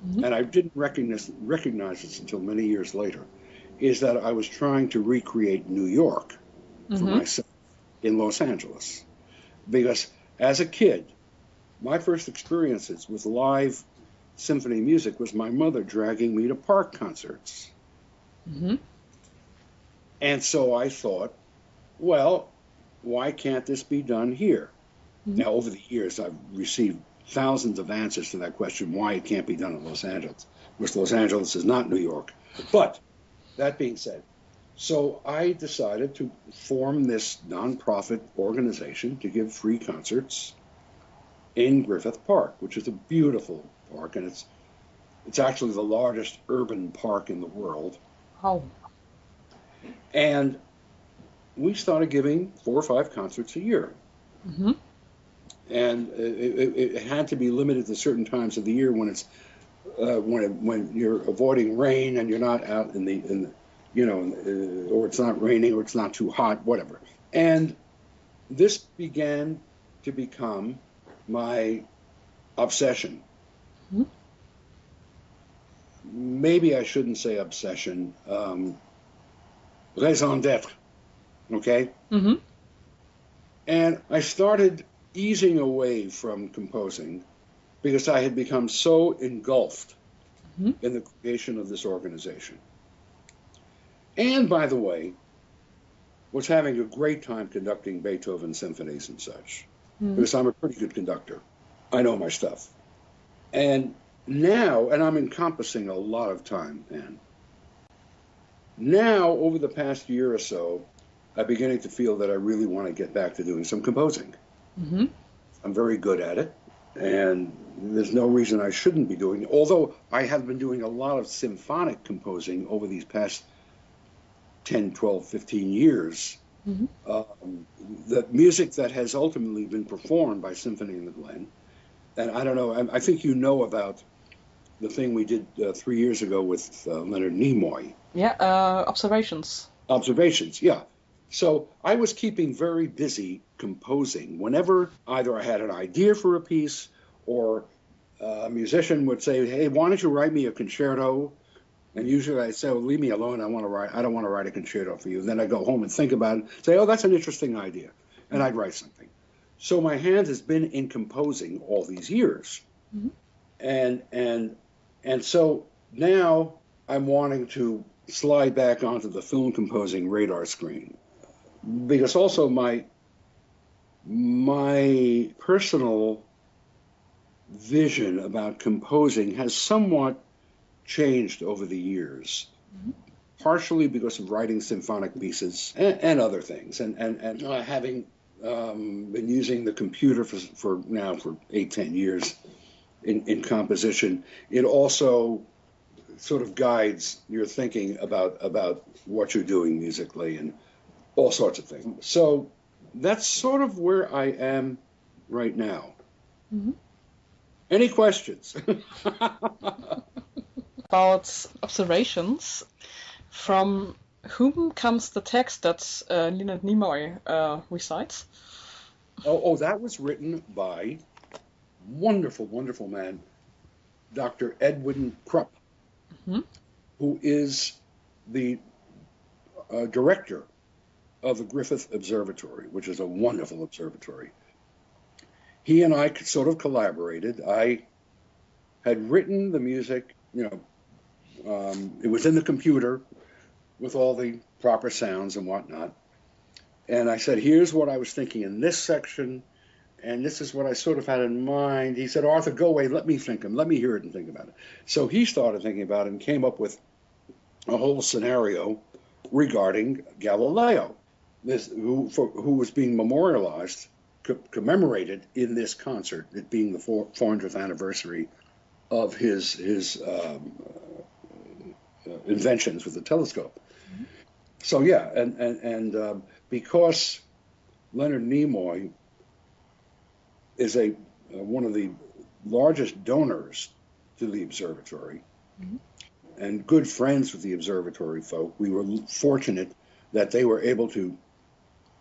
mm-hmm. and I didn't recognize this until many years later, is that I was trying to recreate New York for mm-hmm. myself in Los Angeles. Because as a kid, my first experiences with live symphony music was my mother dragging me to park concerts. Mm-hmm. And so I thought, well, why can't this be done here? Mm-hmm. Now, over the years, I've received thousands of answers to that question, why it can't be done in Los Angeles, because Los Angeles is not New York. But that being said, so I decided to form this nonprofit organization to give free concerts in Griffith Park, which is a beautiful park, and it's actually the largest urban park in the world. Oh. And we started giving 4 or 5 concerts a year. Mm-hmm. And it had to be limited to certain times of the year when it's when you're avoiding rain and you're not out in the or it's not raining or it's not too hot, whatever. And this began to become my obsession. Mm-hmm. Maybe I shouldn't say obsession. Raison d'être. Okay? Mm-hmm. And I started easing away from composing because I had become so engulfed mm-hmm. in the creation of this organization. And, by the way, was having a great time conducting Beethoven symphonies and such, mm-hmm. because I'm a pretty good conductor. I know my stuff. And now, and I'm encompassing a lot of time, Anne. Now, over the past year or so, I'm beginning to feel that I really want to get back to doing some composing. Mm-hmm. I'm very good at it, and there's no reason I shouldn't be doing it. Although I have been doing a lot of symphonic composing over these past 10, 12, 15 years. Mm-hmm. The music that has ultimately been performed by Symphony in the Glen. And I don't know, I think you know about the thing we did 3 years ago with Leonard Nimoy. Yeah, Observations. Observations, yeah. So I was keeping very busy composing. Whenever either I had an idea for a piece or a musician would say, hey, why don't you write me a concerto? And usually I'd say, well, leave me alone. I don't want to write a concerto for you. Then I'd go home and think about it, say, oh, that's an interesting idea. And I'd write something. So my hand has been in composing all these years. Mm-hmm. And so now I'm wanting to slide back onto the film composing radar screen. Because also my personal vision about composing has somewhat changed over the years, mm-hmm. partially because of writing symphonic pieces and other things, and having been using the computer for 8-10 years in composition. It also sort of guides your thinking about what you're doing musically and all sorts of things. So that's sort of where I am right now. Mm-hmm. Any questions? About Observations, from whom comes the text that Leonard Nimoy recites? Oh, that was written by wonderful, wonderful man, Dr. Edwin Krupp, mm-hmm. who is the director of the Griffith Observatory, which is a wonderful observatory. He and I sort of collaborated. I had written the music, it was in the computer with all the proper sounds and whatnot. And I said, here's what I was thinking in this section, and this is what I sort of had in mind. He said, Arthur, go away, let me hear it and think about it. So he started thinking about it and came up with a whole scenario regarding Galileo, who was being memorialized, commemorated in this concert, it being the 400th anniversary of his inventions with the telescope. Mm-hmm. So yeah, and because Leonard Nimoy is one of the largest donors to the observatory, mm-hmm. and good friends with the observatory folk, we were fortunate that they were able to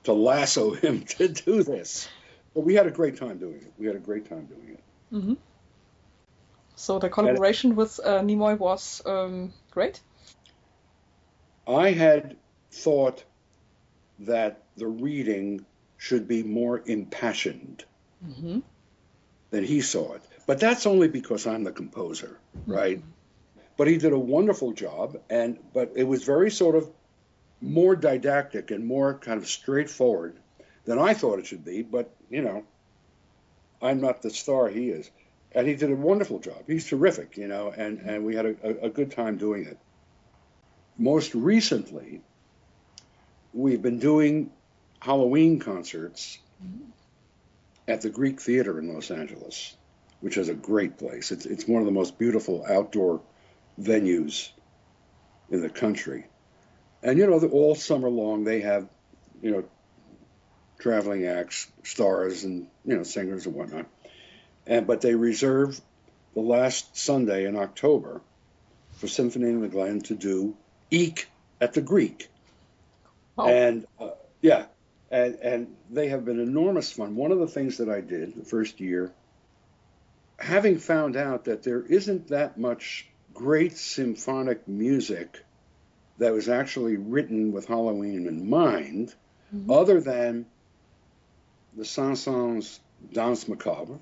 lasso him to do this. But we had a great time doing it. Mm-hmm. So the collaboration with Nimoy was great? I had thought that the reading should be more impassioned mm-hmm. than he saw it. But that's only because I'm the composer, right? Mm-hmm. But he did a wonderful job, but it was very sort of more didactic and more kind of straightforward than I thought it should be. But, I'm not the star he is. And he did a wonderful job. He's terrific, and we had a good time doing it. Most recently, we've been doing Halloween concerts at the Greek Theater in Los Angeles, which is a great place. It's one of the most beautiful outdoor venues in the country. And, all summer long they have, traveling acts, stars, and, singers and whatnot. But they reserve the last Sunday in October for Symphony and the Glen to do Eek at the Greek. Oh. And and they have been enormous fun. One of the things that I did the first year, having found out that there isn't that much great symphonic music that was actually written with Halloween in mind, mm-hmm. other than the Saint-Saëns' Danse Macabre,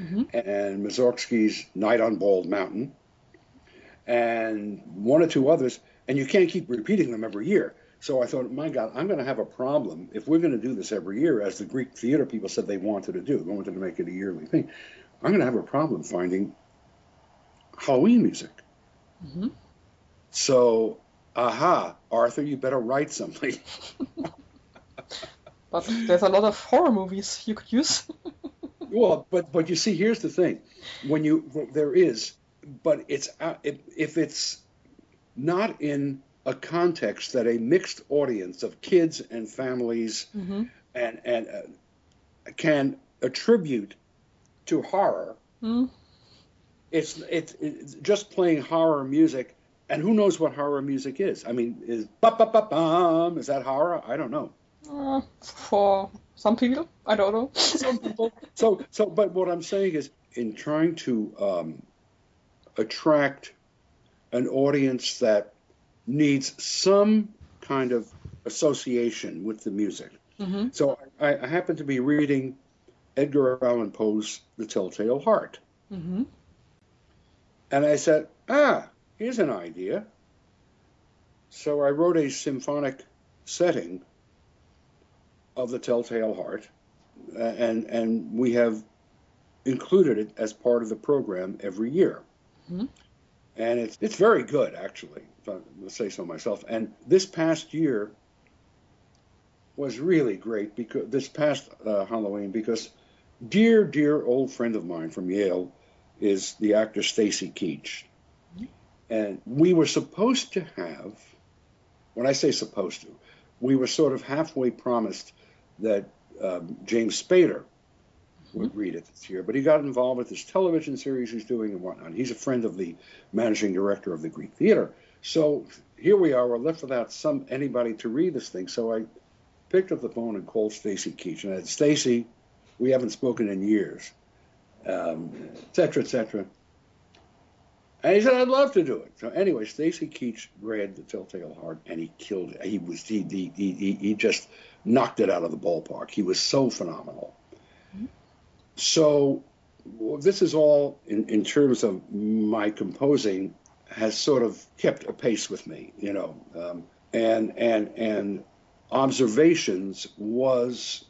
mm-hmm. and Mussorgsky's Night on Bald Mountain, and one or two others, and you can't keep repeating them every year. So I thought, my God, I'm going to have a problem if we're going to do this every year, as the Greek theater people said they wanted to do. They wanted to make it a yearly thing. I'm going to have a problem finding Halloween music. Mm-hmm. So, Arthur, you better write something. But there's a lot of horror movies you could use. Well, but you see, here's the thing: but it's if it's not in a context that a mixed audience of kids and families mm-hmm. and can attribute to horror, mm. it's just playing horror music, and who knows what horror music is? I mean, is that horror? I don't know. For some people, I don't know. Some people. So, but what I'm saying is, in trying to attract an audience that needs some kind of association with the music. Mm-hmm. So I happened to be reading Edgar Allan Poe's The Telltale Heart. Mm-hmm. And I said, here's an idea. So I wrote a symphonic setting of The Telltale Heart, and we have included it as part of the program every year. Mm-hmm. And it's very good, actually, if I say so myself. And this past year was really great, because this past Halloween, because dear old friend of mine from Yale is the actor Stacy Keach. Mm-hmm. And we were supposed to have, when I say supposed to, we were sort of halfway promised that James Spader would read it this year, but he got involved with this television series he's doing and whatnot. He's a friend of the managing director of the Greek Theater. So here we are, we're left without anybody to read this thing. So I picked up the phone and called Stacy Keach, and I said, Stacy, we haven't spoken in years, et cetera, et cetera. And he said, I'd love to do it. So anyway, Stacy Keach read The Telltale Heart, and he killed it. He just knocked it out of the ballpark. He was so phenomenal. Mm-hmm. So this is all, in terms of my composing, has sort of kept a pace with me, and observations was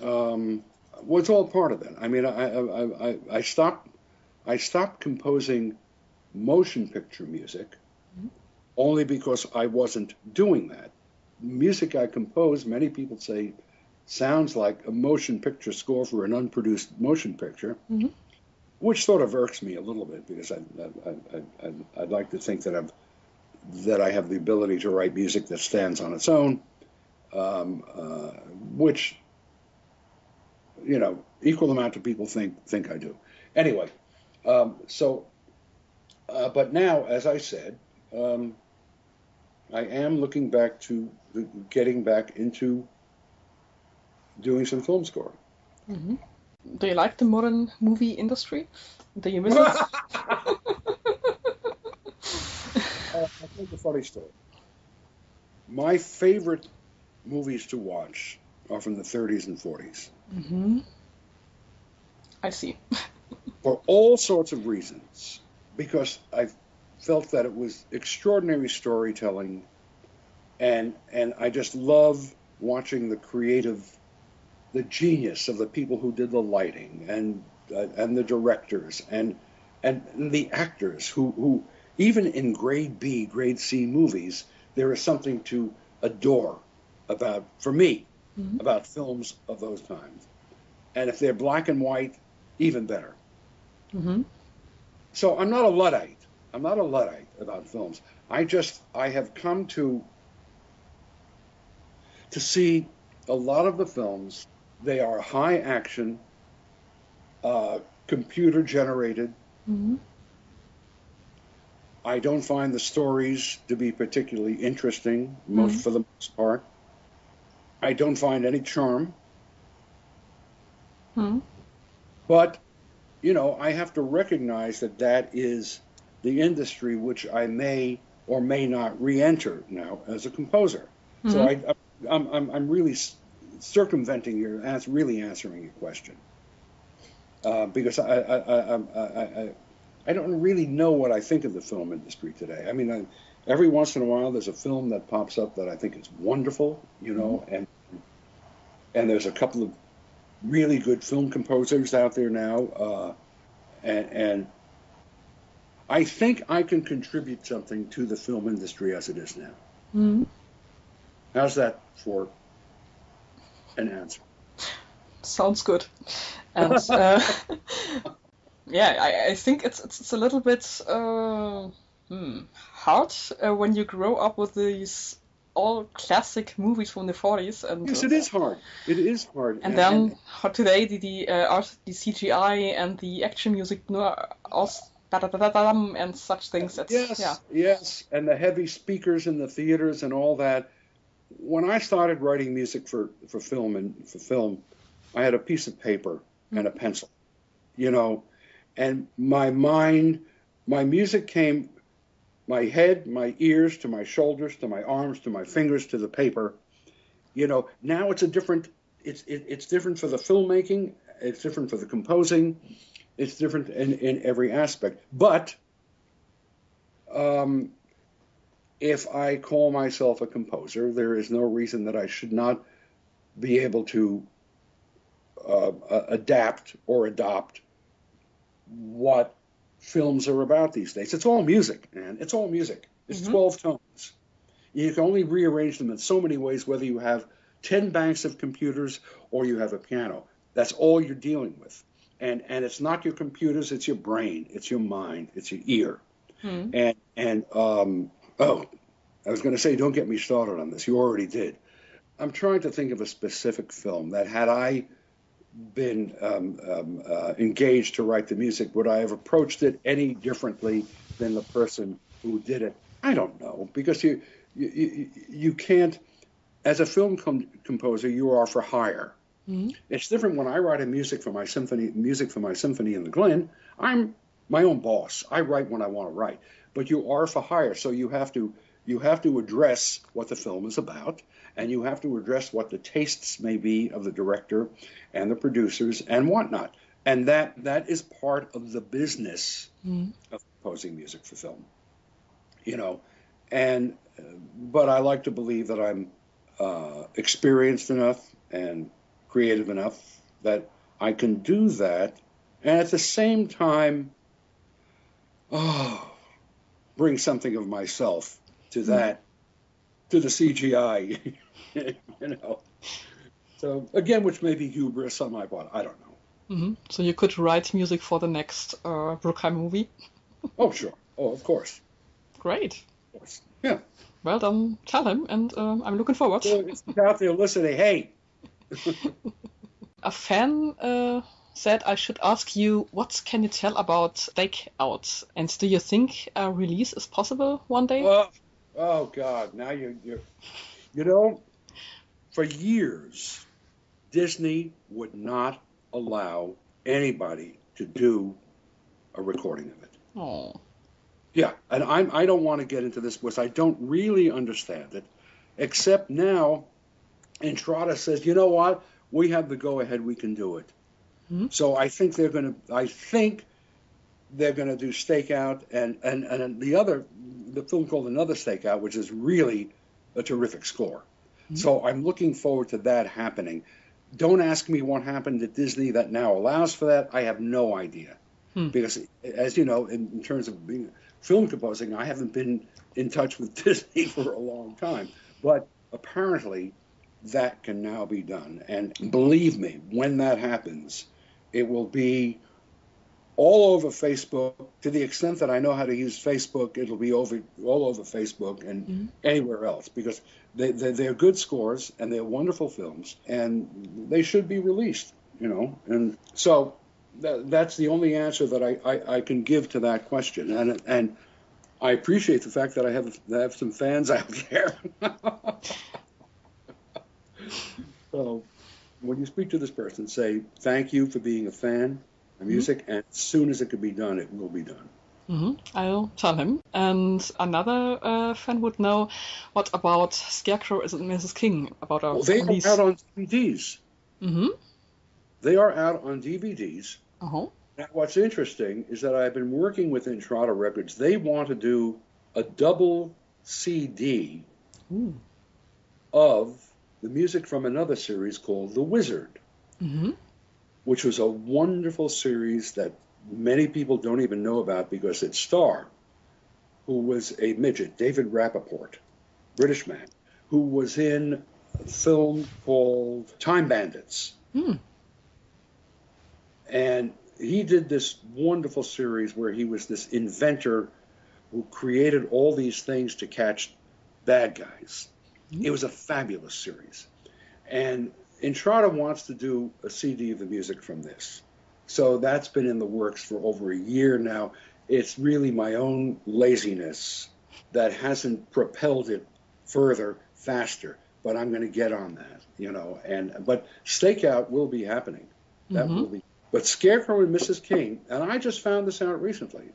all part of it. I mean, I stopped composing motion picture music only because I wasn't doing that. Music I compose, many people say, sounds like a motion picture score for an unproduced motion picture, which sort of irks me a little bit, because I'd like to think that I have the ability to write music that stands on its own, which, equal amount of people think I do. Anyway, but now, as I said, I am looking back to getting back into doing some film scoring. Mm-hmm. Do you like the modern movie industry? Do you miss it? I'll tell you a funny story. My favorite movies to watch are from the 30s and 40s. Mm-hmm. I see. For all sorts of reasons. Because I felt that it was extraordinary storytelling, and I just love watching the genius of the people who did the lighting, and the directors, and the actors who even in grade B, grade C movies, there is something to adore about, for me, about films of those times. And if they're black and white, even better. Mm-hmm. So I'm not a Luddite. I'm not a Luddite about films. I have come to see a lot of the films. They are high action, computer generated. Mm-hmm. I don't find the stories to be particularly interesting, for the most part. I don't find any charm. But I have to recognize that is the industry which I may or may not re-enter now as a composer. So I'm really circumventing really answering your question, because I don't really know what I think of the film industry today. I mean, every once in a while there's a film that pops up that I think is wonderful, and there's a couple of really good film composers out there now, and I think I can contribute something to the film industry as it is now. Mm-hmm. How's that for an answer? Sounds good. And I think it's a little bit hard when you grow up with these all classic movies from the 40s. And yes, it is hard. It is hard. And then today the CGI and the action music and such things. Yes, and the heavy speakers in the theaters and all that. When I started writing music for film, I had a piece of paper and a pencil, and my music came, my head, my ears, to my shoulders, to my arms, to my fingers, to the paper. Now it's it's different for the filmmaking, it's different for the composing, it's different in every aspect. But if I call myself a composer, there is no reason that I should not be able to adapt or adopt what films are about these days. It's all music, man. It's all music. It's 12 tones. You can only rearrange them in so many ways, whether you have 10 banks of computers or you have a piano. That's all you're dealing with. And it's not your computers, it's your brain, it's your mind, it's your ear. I was going to say, don't get me started on this. You already did. I'm trying to think of a specific film that, had I been engaged to write the music, would I have approached it any differently than the person who did it? I don't know, because you can't, as a film composer, you are for hire. It's different when I write music for my symphony in the Glen. I'm my own boss. I write when I want to write, but you are for hire, so you have to address what the film is about, and you have to address what the tastes may be of the director and the producers and whatnot. And that is part of the business of composing music for film, you know. And but I like to believe that I'm experienced enough and creative enough that I can do that, and at the same time, bring something of myself to that, to the CGI, you know. So again, which may be hubris on my part, I don't know. So you could write music for the next Bruckheimer movie? Oh, sure. Oh, of course. Great. Of course. Yeah. Well, then tell him, and I'm looking forward. So it's out there listening. Hey. A fan said I should ask you, what can you tell about Stakeout? And do you think a release is possible one day? Oh God! Now you know, for years, Disney would not allow anybody to do a recording of it. Oh. Yeah, and I don't want to get into this because I don't really understand it, except now, Inhalt says, you know what? We have the go-ahead. We can do it. So I think they're going to do Stakeout and the film called Another Stakeout, which is really a terrific score. So I'm looking forward to that happening. Don't ask me what happened at Disney that now allows for that. I have no idea. Because, as you know, in terms of being film composing, I haven't been in touch with Disney for a long time. But apparently that can now be done. And believe me, when that happens, it will be all over Facebook. To the extent that I know how to use Facebook, it'll be all over Facebook and anywhere else, because they're good scores and they're wonderful films and they should be released, you know. And so that's the only answer that I can give to that question. And I appreciate the fact that I have some fans out there. So when you speak to this person, say thank you for being a fan of music, and as soon as it can be done, it will be done. I'll tell him. And another fan would know, what about Scarecrow and Mrs. King? About our they release? are out on DVDs. They are out on DVDs. Now, what's interesting is that I've been working with Inhalt Records. They want to do a double CD of the music from another series called The Wizard, which was a wonderful series that many people don't even know about because its star, who was a midget, David Rappaport, British man, who was in a film called Time Bandits. And he did this wonderful series where he was this inventor who created all these things to catch bad guys. It was a fabulous series. And Inhalt wants to do a CD of the music from this. So that's been in the works for over a year now. It's really my own laziness that hasn't propelled it further, faster. But I'm going to get on that, you know. But Stakeout will be happening. That will be. But Scarecrow and Mrs. King, and I just found this out recently,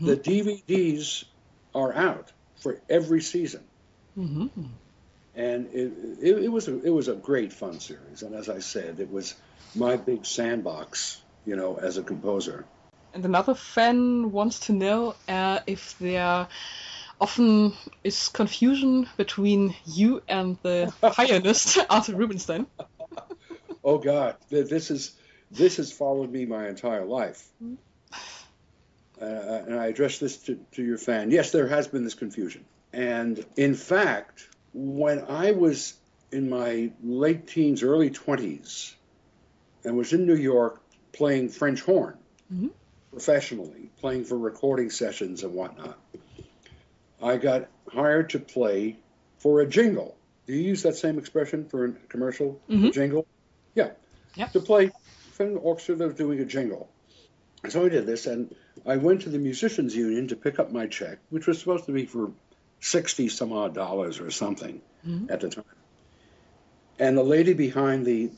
the DVDs are out for every season. And it was a great fun series. And as I said, it was my big sandbox, you know, as a composer. And another fan wants to know if there often is confusion between you and the pianist, Arthur Rubinstein. Oh God, this has followed me my entire life. And I address this to your fan. Yes, there has been this confusion. And in fact, when I was in my late teens, early 20s, and was in New York playing French horn professionally, playing for recording sessions and whatnot, I got hired to play for a jingle. Do you use that same expression for a commercial? A jingle? Yeah. To play for an orchestra that was doing a jingle. So I did this, and I went to the Musicians Union to pick up my check, which was supposed to be for $60 some odd or something at the time. And the lady behind the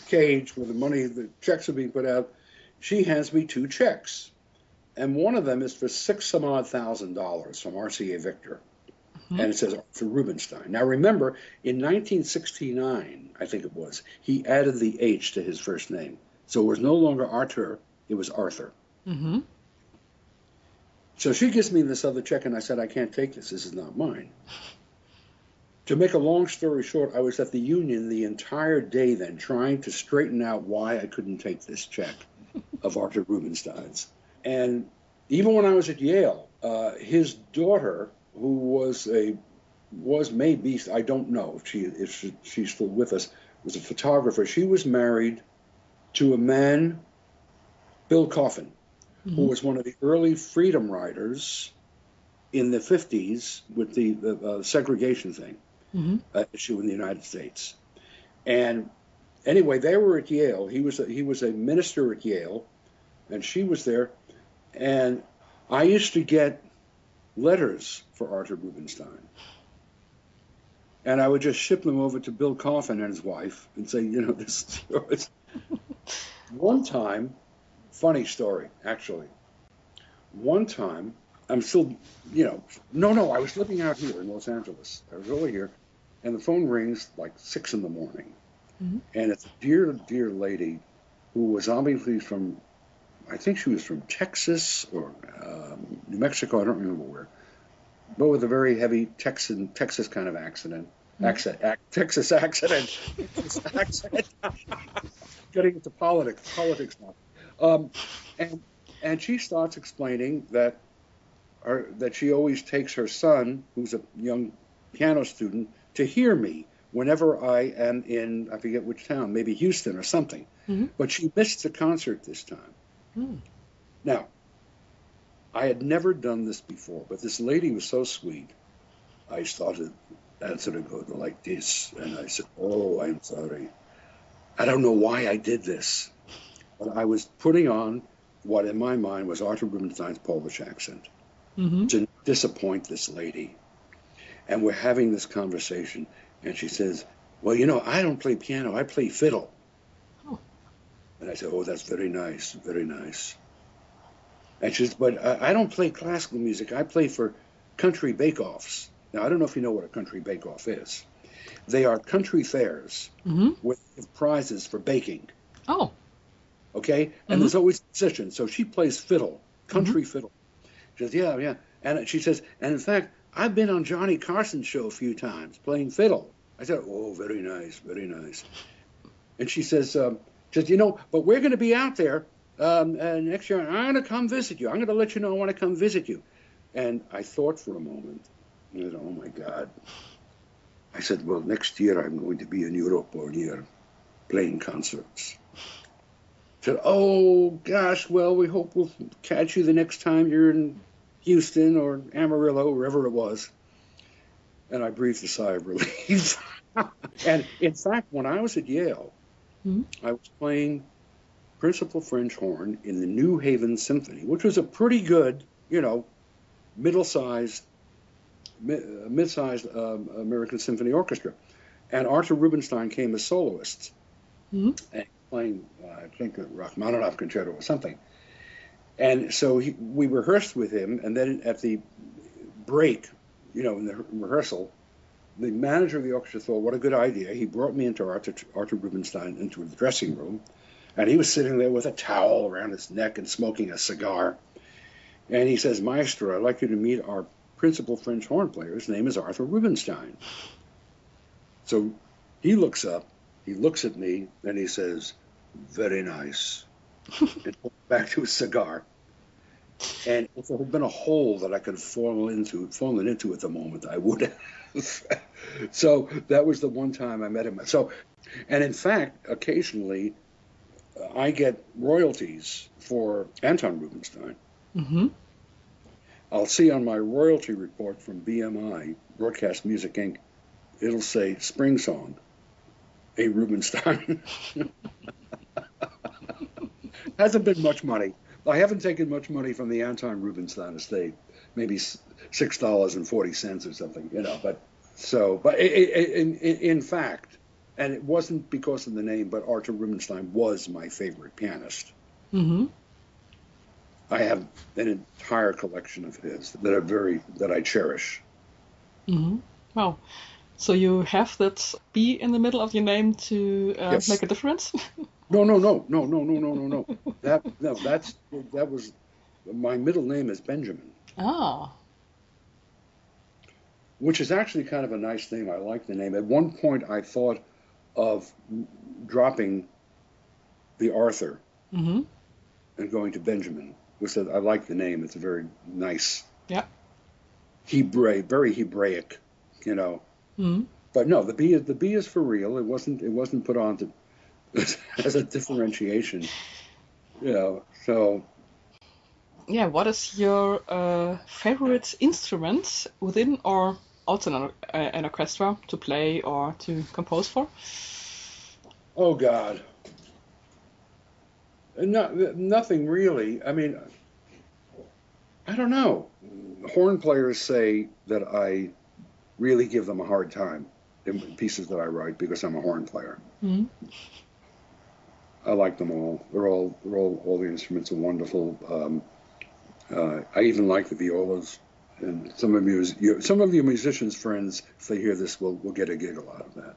cage where the checks were being put out, she hands me two checks, and one of them is for $6,000 from RCA Victor, and it says Arthur Rubinstein. Now remember, in 1969, I think it was, he added the H to his first name, so it was no longer Arthur, it was Arthur. Mm-hmm. So she gives me this other check, and I said, I can't take this. This is not mine. To make a long story short, I was at the union the entire day then trying to straighten out why I couldn't take this check of Arthur Rubinstein's. And even when I was at Yale, his daughter, who was maybe, I don't know if she's still with us, was a photographer. She was married to a man, Bill Coffin, who was one of the early freedom riders in the 50s with the segregation thing issue in the United States. And anyway, they were at Yale. He was a minister at Yale, and she was there. And I used to get letters for Arthur Rubinstein. And I would just ship them over to Bill Coffin and his wife and say, this is yours. One time, funny story, actually. One time, I'm still, I was living out here in Los Angeles. I was over here, and the phone rings like 6 in the morning. And it's a dear, dear lady who was obviously from, I think she was from Texas or New Mexico, I don't remember where, but with a very heavy Texas kind of accent. Texas accent. Getting into politics now. And she starts explaining that she always takes her son, who's a young piano student, to hear me whenever I am in, I forget which town, maybe Houston or something. But she missed the concert this time. Now, I had never done this before, but this lady was so sweet. I started answering her like this, and I said, "Oh, I'm sorry. I don't know why I did this, but I was putting on what in my mind was Arthur Rubinstein's Polish accent to disappoint this lady." And we're having this conversation, and she says, "Well, I don't play piano, I play fiddle." And I said, "Oh, that's very nice, very nice." And she says, "But I don't play classical music, I play for country bake-offs." Now, I don't know if you know what a country bake-off is. They are country fairs with prizes for baking. Oh. Okay? And there's always musicians. So she plays fiddle, country fiddle. She says, yeah. And she says, and in fact, I've been on Johnny Carson's show a few times playing fiddle. I said, "Oh, very nice, very nice." And she says, "But we're going to be out there next year. I'm going to come visit you. I'm going to let you know I want to come visit you." And I thought for a moment, oh my God. I said, "Well, next year I'm going to be in Europe or here playing concerts." I said, "Oh gosh, well, we hope we'll catch you the next time you're in Houston or Amarillo, wherever it was." And I breathed a sigh of relief. And in fact, when I was at Yale, I was playing principal French horn in the New Haven Symphony, which was a pretty good, mid-sized American Symphony Orchestra. And Arthur Rubinstein came as soloist, and playing, I think, a Rachmaninoff concerto or something. And so we rehearsed with him, and then at the break, in the rehearsal, the manager of the orchestra thought, what a good idea. He brought me into Arthur Rubinstein into the dressing room, and he was sitting there with a towel around his neck and smoking a cigar. And he says, "Maestro, I'd like you to meet our principal French horn player. His name is Arthur Rubinstein." So he looks up, he looks at me, and he says, "Very nice." And back to his cigar. And if there had been a hole that I could have fallen into at the moment, I would have. So that was the one time I met him. So, and in fact, occasionally I get royalties for Anton Rubinstein. I'll see on my royalty report from BMI, Broadcast Music Inc., it'll say Spring Song, A. Rubinstein. Hasn't been much money. I haven't taken much money from the Anton Rubinstein estate, maybe $6.40 or something, But in fact, and it wasn't because of the name, but Arthur Rubinstein was my favorite pianist. Mm-hmm. I have an entire collection of his that I cherish. Mm-hmm. Wow. So you have that B in the middle of your name to make Yes. a difference? No, no, no, no, no, no, no, no, no. That was my middle name is Benjamin, Ah. which is actually kind of a nice name. I like the name. At one point, I thought of dropping the Arthur Mm-hmm. and going to Benjamin. Which I like the name. It's a very nice Yeah. Very Hebraic, you know. Mm-hmm. But no, the B is for real. It wasn't put on to as a differentiation, you know. So Yeah, what is your favorite instrument within or outside an orchestra to play or to compose for? oh God, nothing really. I mean, I don't know. Horn players say that I really give them a hard time in pieces that I write because I'm a horn player. Mm-hmm. I like them all. All the instruments are wonderful. I even like the violas. And some of your musicians friends, if they hear this, will get a giggle out of that.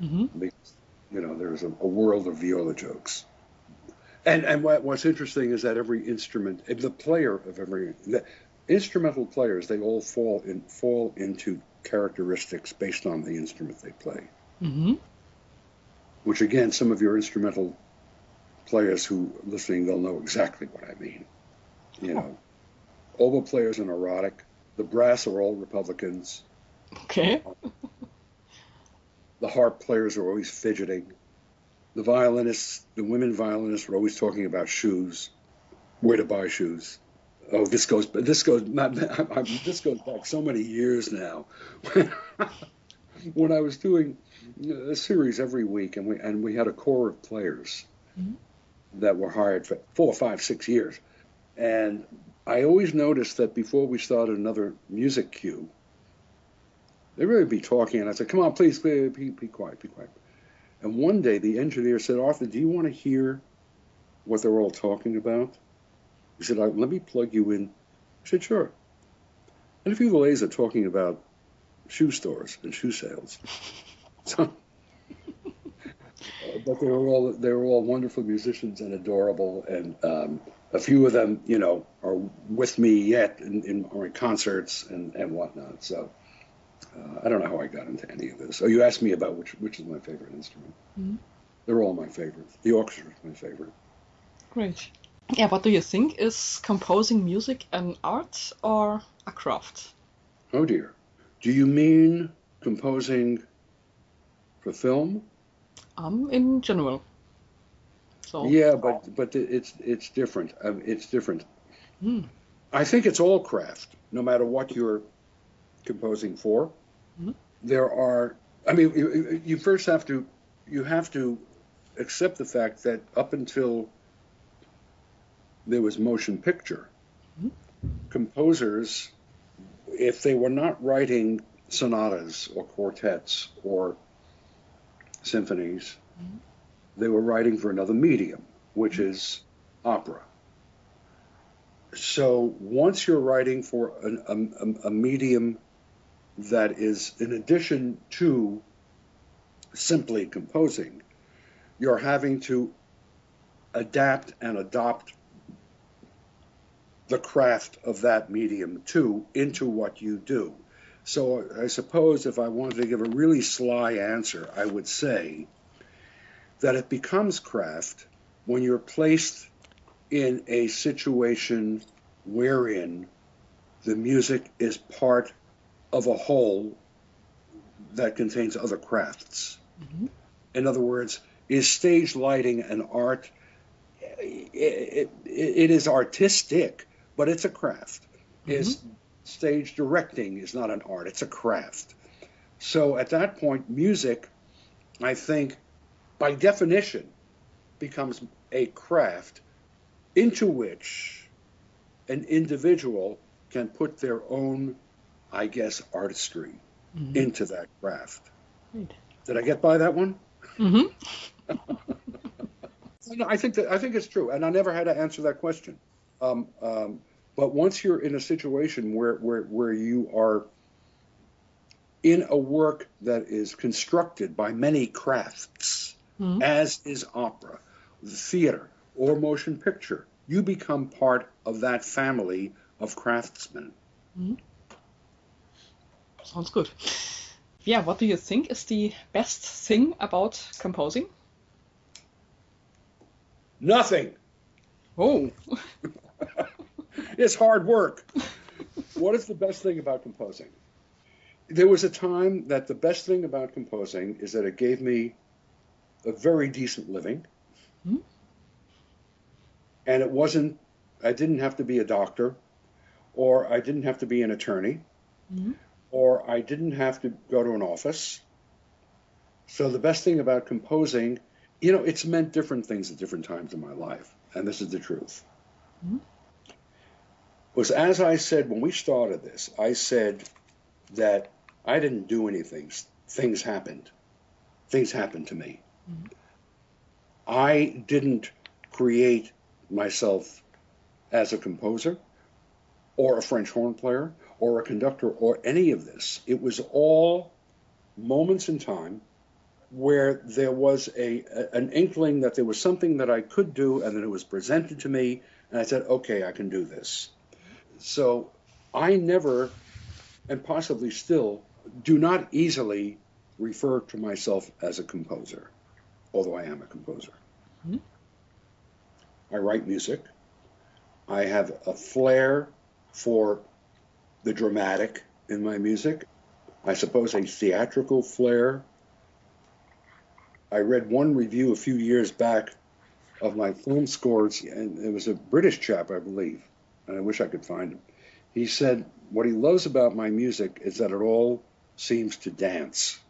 Mm-hmm. Because, you know, there's a world of viola jokes. And what's interesting is that every instrument, the instrumental players, they all fall into characteristics based on the instrument they play. Mm-hmm. Which again, some of your instrumental players who are listening, they'll know exactly what I mean. You Oh, know, oboe players are neurotic. The brass are all Republicans. okay. The harp players are always fidgeting. The women violinists are always talking about shoes, where to buy shoes. Oh, this goes back so many years now. When I was doing a series every week, and we had a core of players Mm-hmm. that were hired for 4, 5, 6 years, and I always noticed that before we started another music cue, they'd really be talking, and I said, "Come on, please, be quiet, be quiet." And one day the engineer said, "Arthur, do you want to hear what they're all talking about?" He said, "Let me plug you in." I said, "Sure." And a few delays are talking about shoe stores and shoe sales. So, but they were all wonderful musicians and adorable, and a few of them, you know, are with me yet or in concerts and whatnot. So I don't know how I got into any of this. Oh, you asked me about which is my favorite instrument. Mm-hmm. They're all my favorites. The orchestra is my favorite. Great. Yeah, what do you think? Is composing music an art or a craft? Oh dear. Do you mean composing for film? In general. So, Yeah, but it's different. It's different. mm, I think it's all craft, no matter what you're composing for. mm, There are, I mean, you first you have to accept the fact that up until there was motion picture, mm, composers, if they were not writing sonatas or quartets or symphonies, mm, they were writing for another medium, which is opera. So once you're writing for a medium that is in addition to simply composing, you're having to adapt and adopt the craft of that medium too into what you do. So I suppose if I wanted to give a really sly answer, I would say that it becomes craft when you're placed in a situation wherein the music is part of a whole that contains other crafts. mm, In other words, is stage lighting an art? It is artistic, but it's a craft. mm, Is stage directing is not an art, it's a craft. So at that point, music, I think, by definition, becomes a craft into which an individual can put their own, I guess, artistry mm. into that craft. Great. Did I get by that one? Mm-hmm. No, I think it's true, and I never had to answer that question. Um, um, but once you're in a situation where you are in a work that is constructed by many crafts, Mm-hmm. as is opera, theater, or motion picture, you become part of that family of craftsmen. Mm-hmm. Sounds good. Yeah, what do you think is the best thing about composing? Nothing. Oh. It's hard work. What is the best thing about composing? There was a time that the best thing about composing is that it gave me a very decent living, Mm-hmm. and I didn't have to be a doctor, or I didn't have to be an attorney, Mm-hmm. or I didn't have to go to an office. So the best thing about composing, it's meant different things at different times in my life, and this is the truth. Mm-hmm. Was as I said when we started this, I said that I didn't do anything. Things happened. Things happened to me. Mm-hmm. I didn't create myself as a composer or a French horn player or a conductor or any of this. It was all moments in time where there was an inkling that there was something that I could do, and then it was presented to me, and I said, okay, I can do this. So I never, and possibly still, do not easily refer to myself as a composer, although I am a composer. Mm-hmm. I write music. I have a flair for the dramatic in my music. I suppose a theatrical flair. I read one review a few years back of my film scores, and it was a British chap, I believe, and I wish I could find him. He said, what he loves about my music is that it all seems to dance.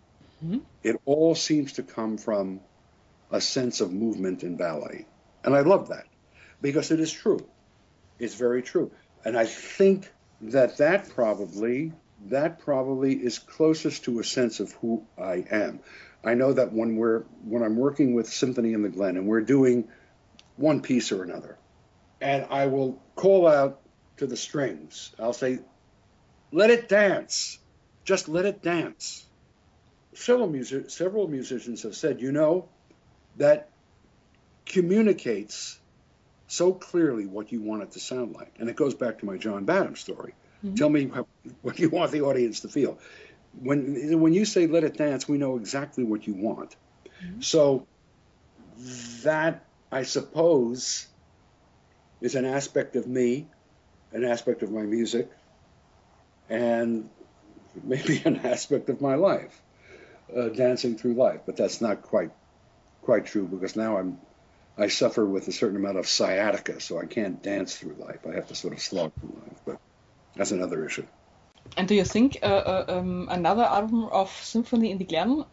Mm-hmm. It all seems to come from a sense of movement in ballet. And I love that because it is true. It's very true. And I think that probably is closest to a sense of who I am. I know that when I'm working with Symphony in the Glen and we're doing one piece or another, and I will call out to the strings, I'll say, let it dance. Just let it dance. Several musicians have said, that communicates so clearly what you want it to sound like. And it goes back to my John Badham story. Mm-hmm. Tell me what you want the audience to feel. When you say let it dance, we know exactly what you want. Mm-hmm. So that, I suppose, is an aspect of me, an aspect of my music, and maybe an aspect of my life, dancing through life. But that's not quite true, because now I suffer with a certain amount of sciatica, so I can't dance through life. I have to sort of slog through life, but that's another issue. And do you think another album of Symphony in the Glen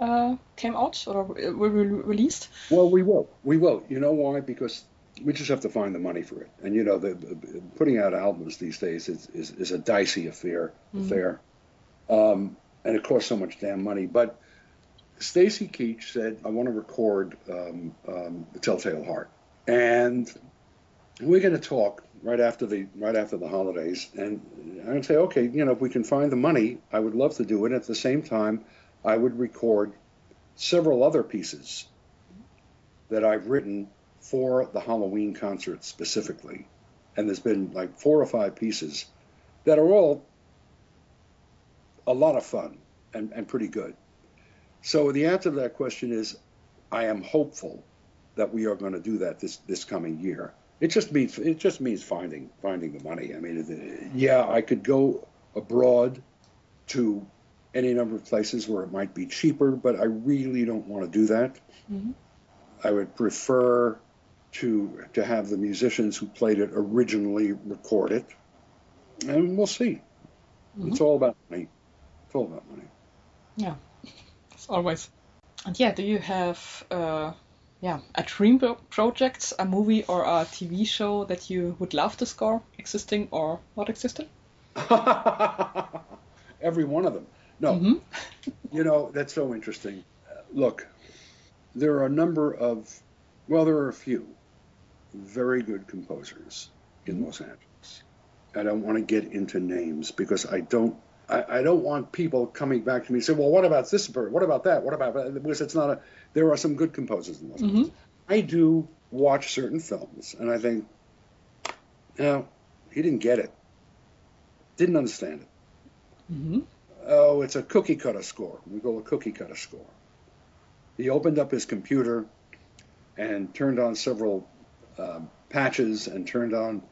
came out or will be released? Well, we will. We will. You know why? Because we just have to find the money for it. And putting out albums these days is a dicey affair. And it costs so much damn money. But Stacy Keach said, I want to record The Telltale Heart. And we're going to talk right after the holidays. And I'm going to say, okay, if we can find the money, I would love to do it. At the same time, I would record several other pieces that I've written for the Halloween concert specifically. And there's been like 4 or 5 pieces that are all a lot of fun and pretty good. So the answer to that question is, I am hopeful that we are going to do that this coming year. It just means finding the money. I mean, I could go abroad to any number of places where it might be cheaper, but I really don't want to do that. Mm-hmm. I would prefer to have the musicians who played it originally record it, and we'll see. Mm-hmm. It's all about money. It's all about money. Yeah, as always. And do you have a dream project, a movie or a TV show that you would love to score, existing or not existing? Every one of them. No, mm-hmm. That's so interesting. Look, there are a number of Well, there are a few very good composers in Mm-hmm. Los Angeles. I don't want to get into names because I don't want people coming back to me and say, well, what about this bird? What about that? What about that? Because it's not a, there are some good composers in Los Mm-hmm. Angeles. I do watch certain films and I think, no, he didn't get it. Didn't understand it. Mm-hmm. Oh, it's a cookie cutter score. We call a cookie cutter score. He opened up his computer and turned on several patches and turned on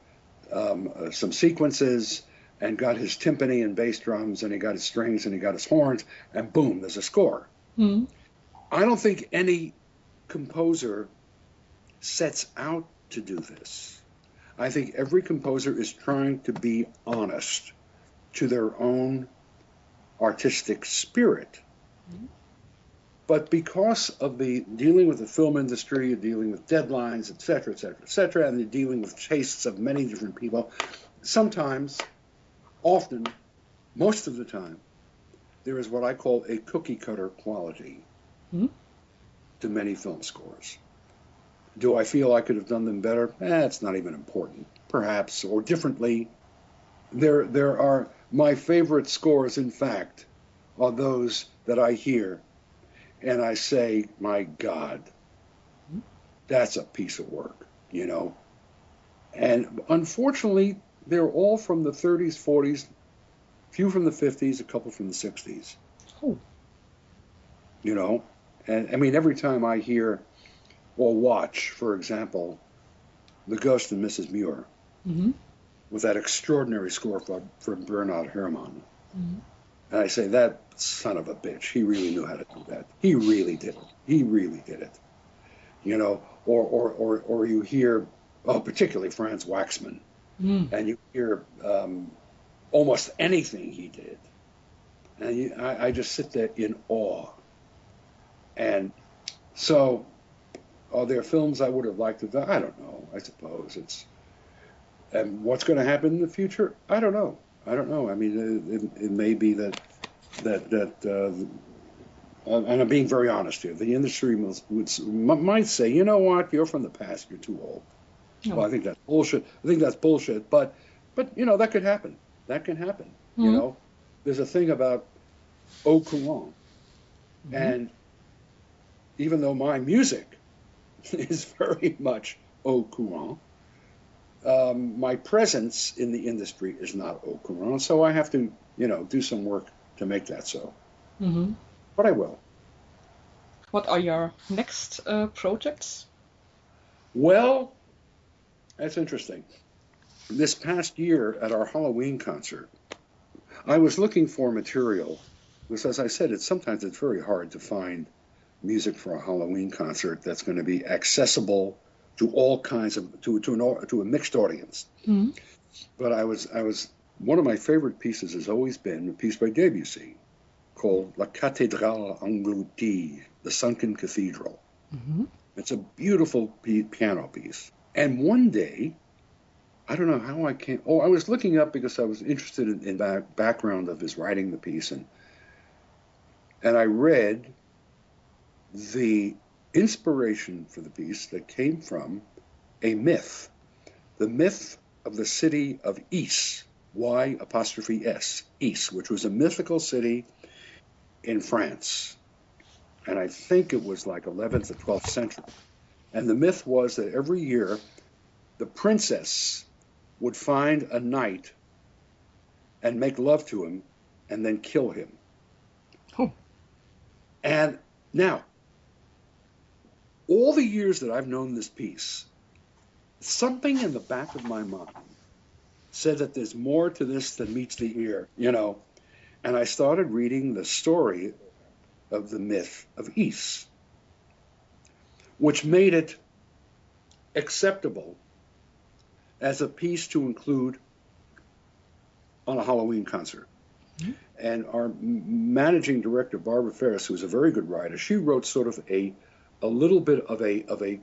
some sequences and got his timpani and bass drums and he got his strings and he got his horns and boom, there's a score. Mm-hmm. I don't think any composer sets out to do this. I think every composer is trying to be honest to their own artistic spirit. Mm-hmm. But because of the dealing with the film industry, you're dealing with deadlines, et cetera, et cetera, et cetera, and you're dealing with tastes of many different people, sometimes, often, most of the time, there is what I call a cookie cutter quality Mm-hmm. to many film scores. Do I feel I could have done them better? It's not even important. Perhaps, or differently. There are my favorite scores, in fact, are those that I hear and I say, my God, that's a piece of work, you know. And unfortunately, they're all from the 30s, 40s, few from the 50s, a couple from the 60s, Oh. you know. And I mean, every time I hear or watch, for example, The Ghost and Mrs. Muir, Mm-hmm. with that extraordinary score from Bernard Herrmann, Mm-hmm. and I say, that son of a bitch, he really knew how to do that. He really did it. He really did it. You know, or you hear, oh, particularly Franz Waxman, Mm-hmm. and you hear almost anything he did. And I just sit there in awe. And so, are there films I would have liked to do? I don't know. I suppose it's. And what's going to happen in the future? I don't know. I don't know. I mean, it may be that and I'm being very honest here. The industry might say, you know what, you're from the past. You're too old. Oh. Well, I think that's bullshit. I think that's bullshit. But you know, that could happen. That can happen. You Mm-hmm. know, there's a thing about au courant, Mm-hmm. and even though my music is very much au courant, my presence in the industry is not au courant. So I have to, you know, do some work to make that so. Mm-hmm. But I will. What are your next projects? Well, that's interesting. This past year at our Halloween concert, I was looking for material because, as I said, sometimes it's very hard to find music for a Halloween concert that's going to be accessible to all kinds of to a mixed audience. Mm-hmm. But I was one of my favorite pieces has always been a piece by Debussy called La Cathédrale Engloutie, the Sunken Cathedral. Mm-hmm. It's a beautiful piano piece. And one day, I don't know how I came. Oh, I was looking up because I was interested in the background of his writing the piece, and I read the inspiration for the piece that came from a myth, the myth of the city of Is, Y''S, Is, which was a mythical city in France, and I think it was like 11th or 12th century. And the myth was that every year the princess would find a knight and make love to him and then kill him. Oh. And now, all the years that I've known this piece, something in the back of my mind said that there's more to this than meets the ear, you know. And I started reading the story of the myth of Is, which made it acceptable as a piece to include on a Halloween concert. Mm-hmm. And our managing director, Barbara Ferris, who's a very good writer, she wrote sort of a little bit of a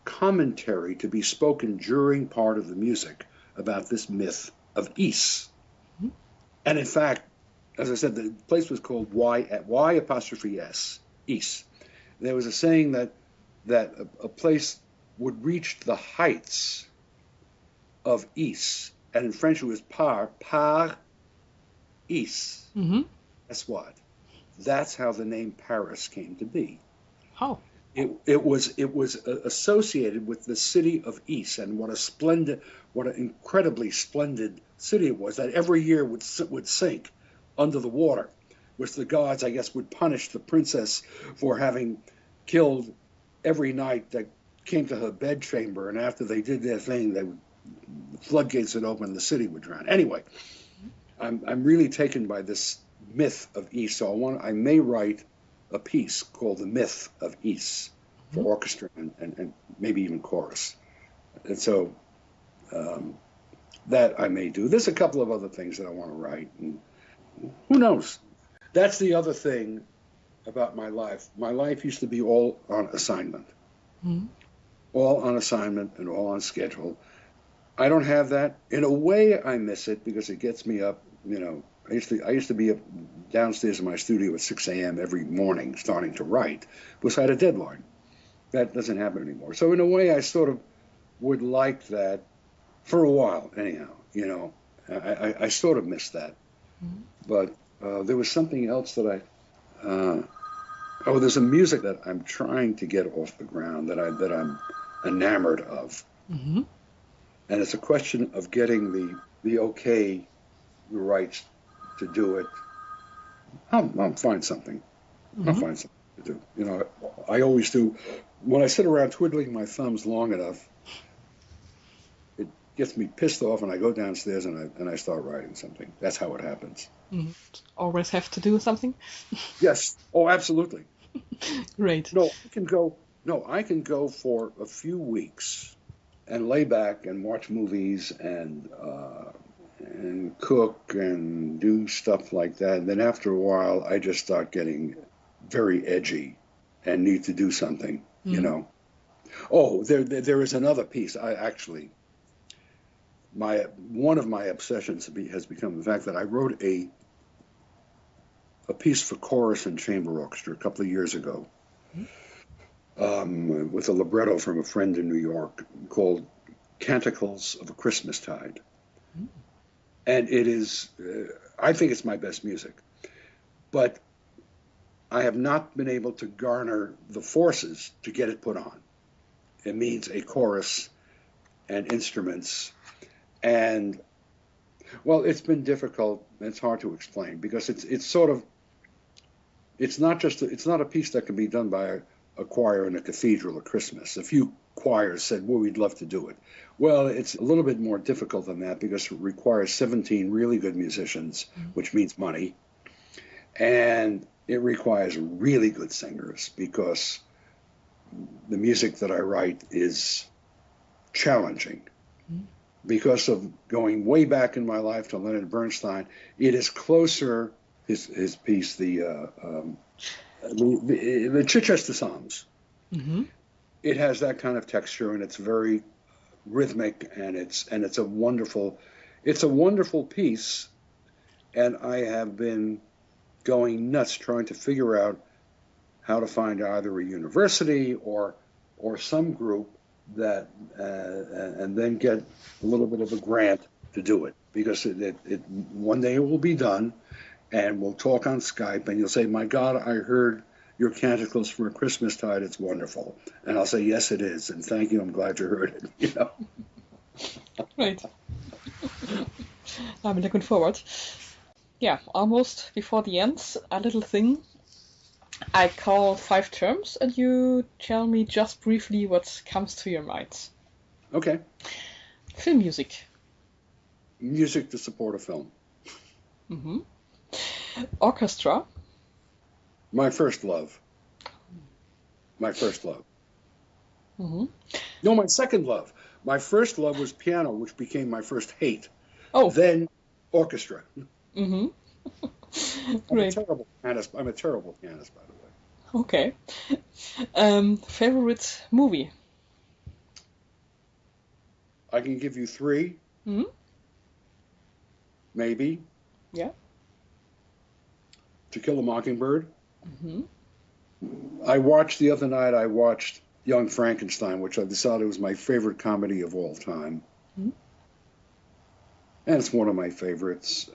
commentary to be spoken during part of the music about this myth of Is. Mm-hmm. And in fact, as I said, the place was called Y''S, Is. There was a saying that that a place would reach the heights of is, and in French it was par is. Mm-hmm. Guess what? That's how the name Paris came to be. How? It was associated with the city of Is, and what an incredibly splendid city it was. That every year would sink under the water, which the gods, I guess, would punish the princess for having killed every knight that came to her bedchamber, and after they did their thing, the floodgates would open, the city would drown. Anyway, I'm really taken by this myth of Is, so I may write a piece called The Myth of Is for orchestra and maybe even chorus. And so that I may do. There's a couple of other things that I want to write, and who knows? That's the other thing about my life. My life used to be all on assignment. Mm-hmm. All on assignment and all on schedule. I don't have that. In a way, I miss it because it gets me up, I used to be up downstairs in my studio at 6 a.m. every morning starting to write because I had a deadline. That doesn't happen anymore. So in a way, I sort of would like that for a while anyhow, I sort of miss that. Mm-hmm. But there was something else that there's a music that I'm trying to get off the ground that I'm enamored of. Mm-hmm. And it's a question of getting the okay, the rights to do it. I'll find something. Mm-hmm. I'll find something to do. I always do. When I sit around twiddling my thumbs long enough, it gets me pissed off, and I go downstairs and I start writing something. That's how it happens. Mm-hmm. Always have to do something? Yes. Oh, absolutely. Great. I can go for a few weeks and lay back and watch movies and cook and do stuff like that. And then after a while, I just start getting very edgy and need to do something, Oh, there is another piece. One of my obsessions has become the fact that I wrote a piece for chorus and chamber orchestra a couple of years ago. With a libretto from a friend in New York called Canticles of a Christmastide. And it is, I think it's my best music. But I have not been able to garner the forces to get it put on. It means a chorus and instruments. And, well, it's been difficult. It's hard to explain because it's not a piece that can be done by a choir in a cathedral at Christmas. A few choirs said, well, we'd love to do it. Well, it's a little bit more difficult than that because it requires 17 really good musicians, which means money. And it requires really good singers because the music that I write is challenging. Because of going way back in my life to Leonard Bernstein, it is closer, his piece, the Chichester Psalms. Mm-hmm. It has that kind of texture, and it's very rhythmic, and it's a wonderful piece. And I have been going nuts trying to figure out how to find either a university or some group that and then get a little bit of a grant to do it, because it one day it will be done, and we'll talk on Skype, and you'll say, "My God, I heard your Canticles for a Christmastide. It's wonderful." And I'll say, "Yes, it is, and thank you. I'm glad you heard it." Right. I'm looking forward. Yeah, almost before the end, a little thing. I call 5 terms, and you tell me just briefly what comes to your mind. Okay. Film music. Music to support a film. Mm-hmm. Orchestra. My first love. My first love. Mm-hmm. No, my second love. My first love was piano, which became my first hate. Oh. Then orchestra. Mm-hmm. Great. I'm a terrible pianist, by the way. Okay. Favorite movie? I can give you 3. Mm-hmm. Maybe. Yeah. To Kill a Mockingbird. Mm-hmm. The other night I watched Young Frankenstein, which I decided was my favorite comedy of all time. Mm-hmm. And it's one of my favorites.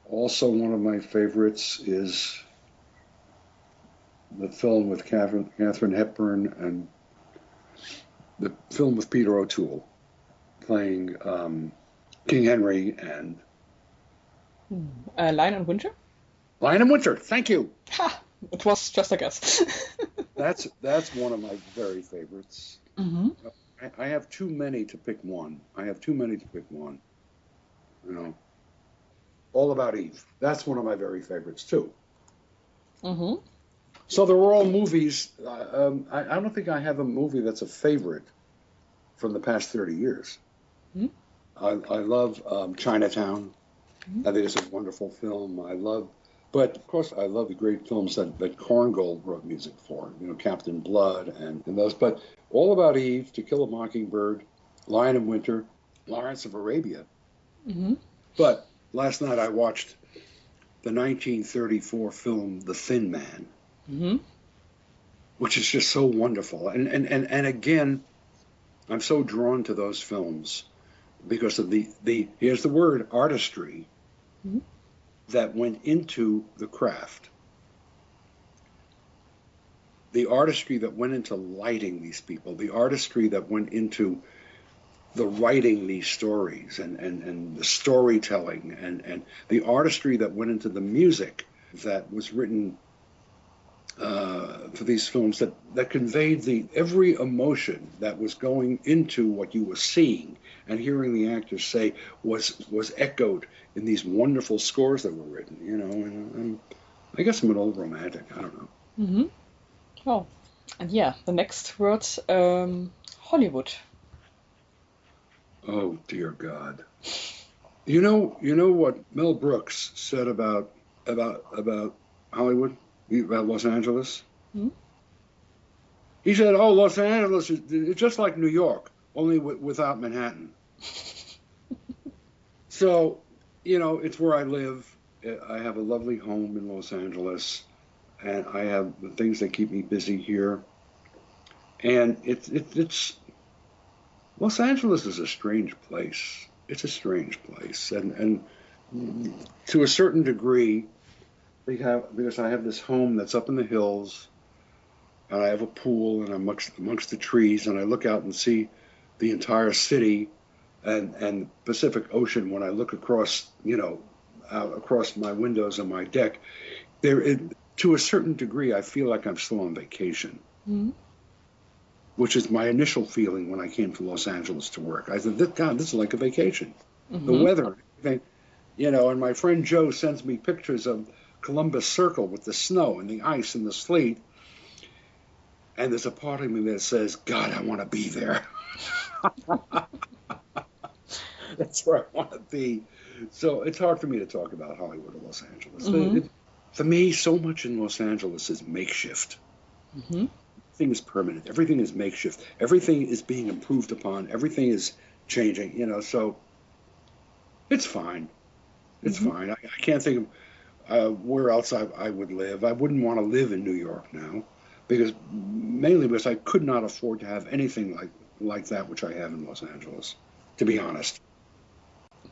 Also, one of my favorites is the film with Katharine Hepburn and the film with Peter O'Toole playing King Henry and Lion and Winter? Lion and Winter. Thank you. Ha! It was just a guess. That's one of my very favorites. Mm-hmm. I have too many to pick one. You know, All About Eve. That's one of my very favorites too. Mm-hmm. So they're all movies. I don't think I have a movie that's a favorite from the past 30 years. Mm-hmm. I love Chinatown. Mm-hmm. I think it's a wonderful film. But of course, I love the great films that Korngold wrote music for. You know, Captain Blood and those. But All About Eve, To Kill a Mockingbird, Lion in Winter, Lawrence of Arabia. Mm-hmm. But last night I watched the 1934 film The Thin Man, Mm-hmm. which is just so wonderful. And again, I'm so drawn to those films because of the here's the word, artistry, Mm-hmm. that went into the craft. The artistry that went into lighting these people, the artistry that went into the writing these stories and the storytelling and the artistry that went into the music that was written for these films that conveyed every emotion that was going into what you were seeing and hearing the actors say was echoed in these wonderful scores that were written, you know, and I guess I'm an old romantic, I don't know. Mm-hmm. Oh, and yeah, the next word, Hollywood. Oh, dear God. You know what Mel Brooks said about Hollywood, about Los Angeles? Mm-hmm. He said, oh, Los Angeles is just like New York, only without Manhattan. So, you know, it's where I live. I have a lovely home in Los Angeles, and I have the things that keep me busy here. And it's Los Angeles is a strange place. It's a strange place, and to a certain degree, because I have this home that's up in the hills, and I have a pool, and I'm amongst the trees, and I look out and see the entire city and the Pacific Ocean when I look across, you know, out across my windows on my deck. To a certain degree, I feel like I'm still on vacation. Mm-hmm. Which is my initial feeling when I came to Los Angeles to work. I said, God, this is like a vacation. Mm-hmm. The weather, you know, and my friend Joe sends me pictures of Columbus Circle with the snow and the ice and the sleet. And there's a part of me that says, God, I want to be there. That's where I want to be. So it's hard for me to talk about Hollywood or Los Angeles. Mm-hmm. For me, so much in Los Angeles is makeshift. Mm-hmm. Everything is permanent. Everything is makeshift. Everything is being improved upon. Everything is changing, you know, so it's fine. It's Mm-hmm. fine. I can't think of where else I would live. I wouldn't want to live in New York now mainly because I could not afford to have anything like that which I have in Los Angeles, to be honest.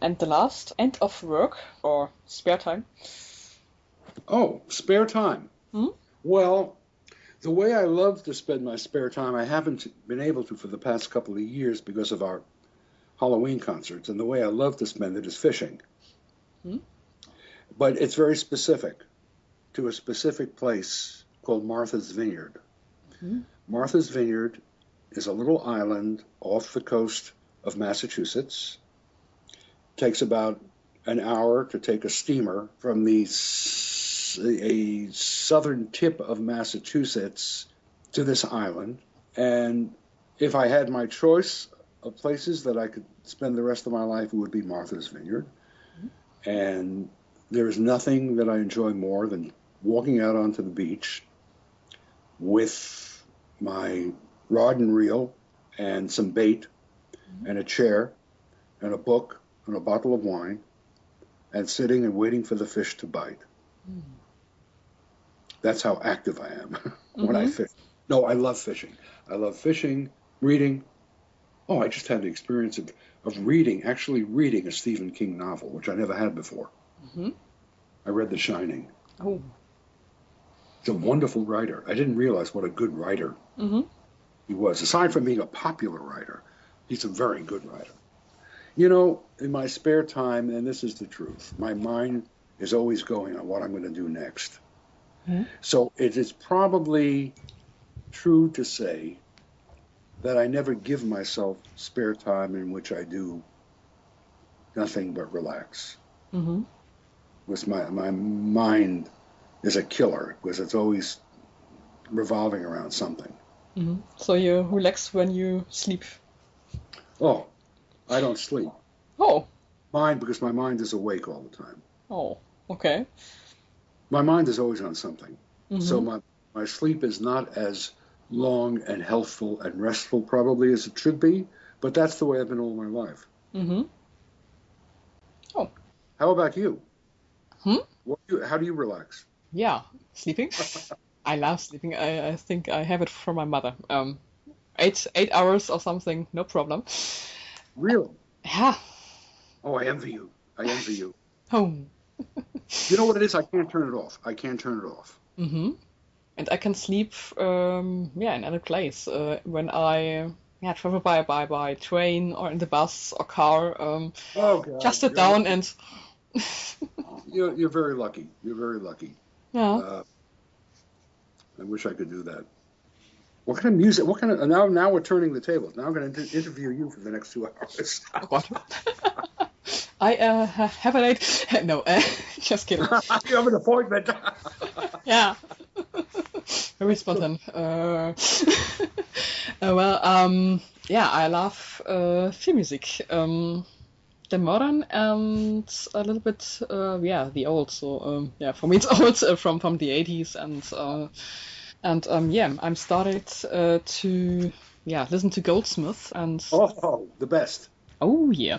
And the last, end of work or spare time. Oh, spare time. Mm-hmm. Well, the way I love to spend my spare time, I haven't been able to for the past couple of years because of our Halloween concerts, and the way I love to spend it is fishing. Mm-hmm. But it's very specific to a specific place called Martha's Vineyard. Mm-hmm. Martha's Vineyard is a little island off the coast of Massachusetts. It takes about an hour to take a steamer from a southern tip of Massachusetts to this island. And if I had my choice of places that I could spend the rest of my life, it would be Martha's Vineyard. Mm-hmm. And there is nothing that I enjoy more than walking out onto the beach with my rod and reel and some bait, mm-hmm. and a chair and a book and a bottle of wine and sitting and waiting for the fish to bite. Mm-hmm. That's how active I am when I fish. No, I love fishing. I love fishing, reading. Oh, I just had the experience of reading, actually reading a Stephen King novel, which I never had before. Mm-hmm. I read The Shining. Oh. He's a wonderful writer. I didn't realize what a good writer Mm-hmm. he was. Aside from being a popular writer, he's a very good writer. You know, in my spare time, and this is the truth, my mind is always going on what I'm going to do next. Mm-hmm. So it is probably true to say that I never give myself spare time in which I do nothing but relax. Mm-hmm. Because my mind is a killer, because it's always revolving around something. Mm-hmm. So you relax when you sleep. Oh, I don't sleep. Oh. Because my mind is awake all the time. Oh. Okay. My mind is always on something. Mm-hmm. So my sleep is not as long and healthful and restful probably as it should be, but that's the way I've been all my life. Mm-hmm. Oh. How about you? Hmm? How do you relax? Yeah, sleeping. I love sleeping. I think I have it from my mother. 8 hours or something, no problem. Really? Yeah. Oh, I envy you. I envy you. Oh. You know what it is? I can't turn it off. I can't turn it off. Mm-hmm. And I can sleep, in any place. When I travel by train or in the bus or car, Oh God, just sit down and you're very lucky. You're very lucky. yeah. I wish I could do that. What kind of music? What kind of now we're turning the tables. Now I'm going to interview you for the next 2 hours. Oh God. I have a date. No, just kidding. You have an appointment. Yeah. Very spontaneous. I love film music. The modern and a little bit, the old. So, for me it's old from the 80s I'm started to listen to Goldsmith and Oh, the best. oh yeah,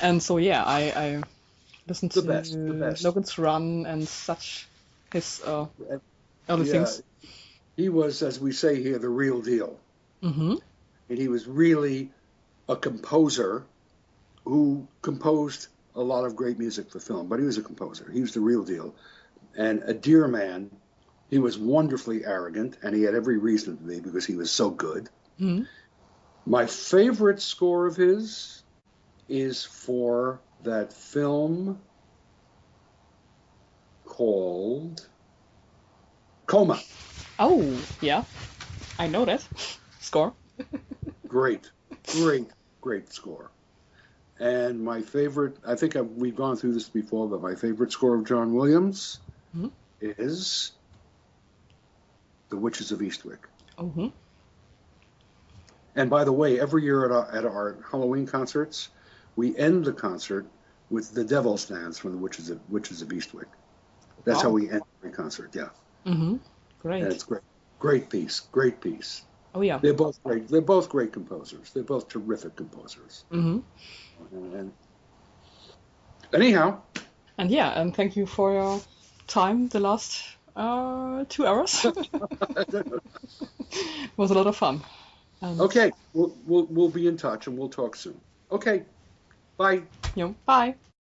and so I listened The to best. Logan's Run and such his early Yeah, things. he was, as we say here, the real deal. Mm-hmm. And he was really a composer who composed a lot of great music for film, but he was a composer. He was the real deal. And a dear man. He was wonderfully arrogant, and he had every reason to be because he was so good. Mm-hmm. My favorite score of his is for that film called Coma. Oh, yeah. I know that. Score. Great score. And my favorite, I think we've gone through this before, but my favorite score of John Williams Mm-hmm. is The Witches of Eastwick. Mm-hmm. And by the way, every year at our Halloween concerts, we end the concert with the Devil's Dance from the Witches of Eastwick. That's how we end every concert. Yeah. Mm-hmm. Great. And it's great. Great piece. Oh yeah. They're both great. They're both great composers. They're both terrific composers. Mm-hmm. And anyhow. And thank you for your time the last 2 hours. It was a lot of fun. Okay, we'll be in touch and we'll talk soon. Okay, bye. Bye.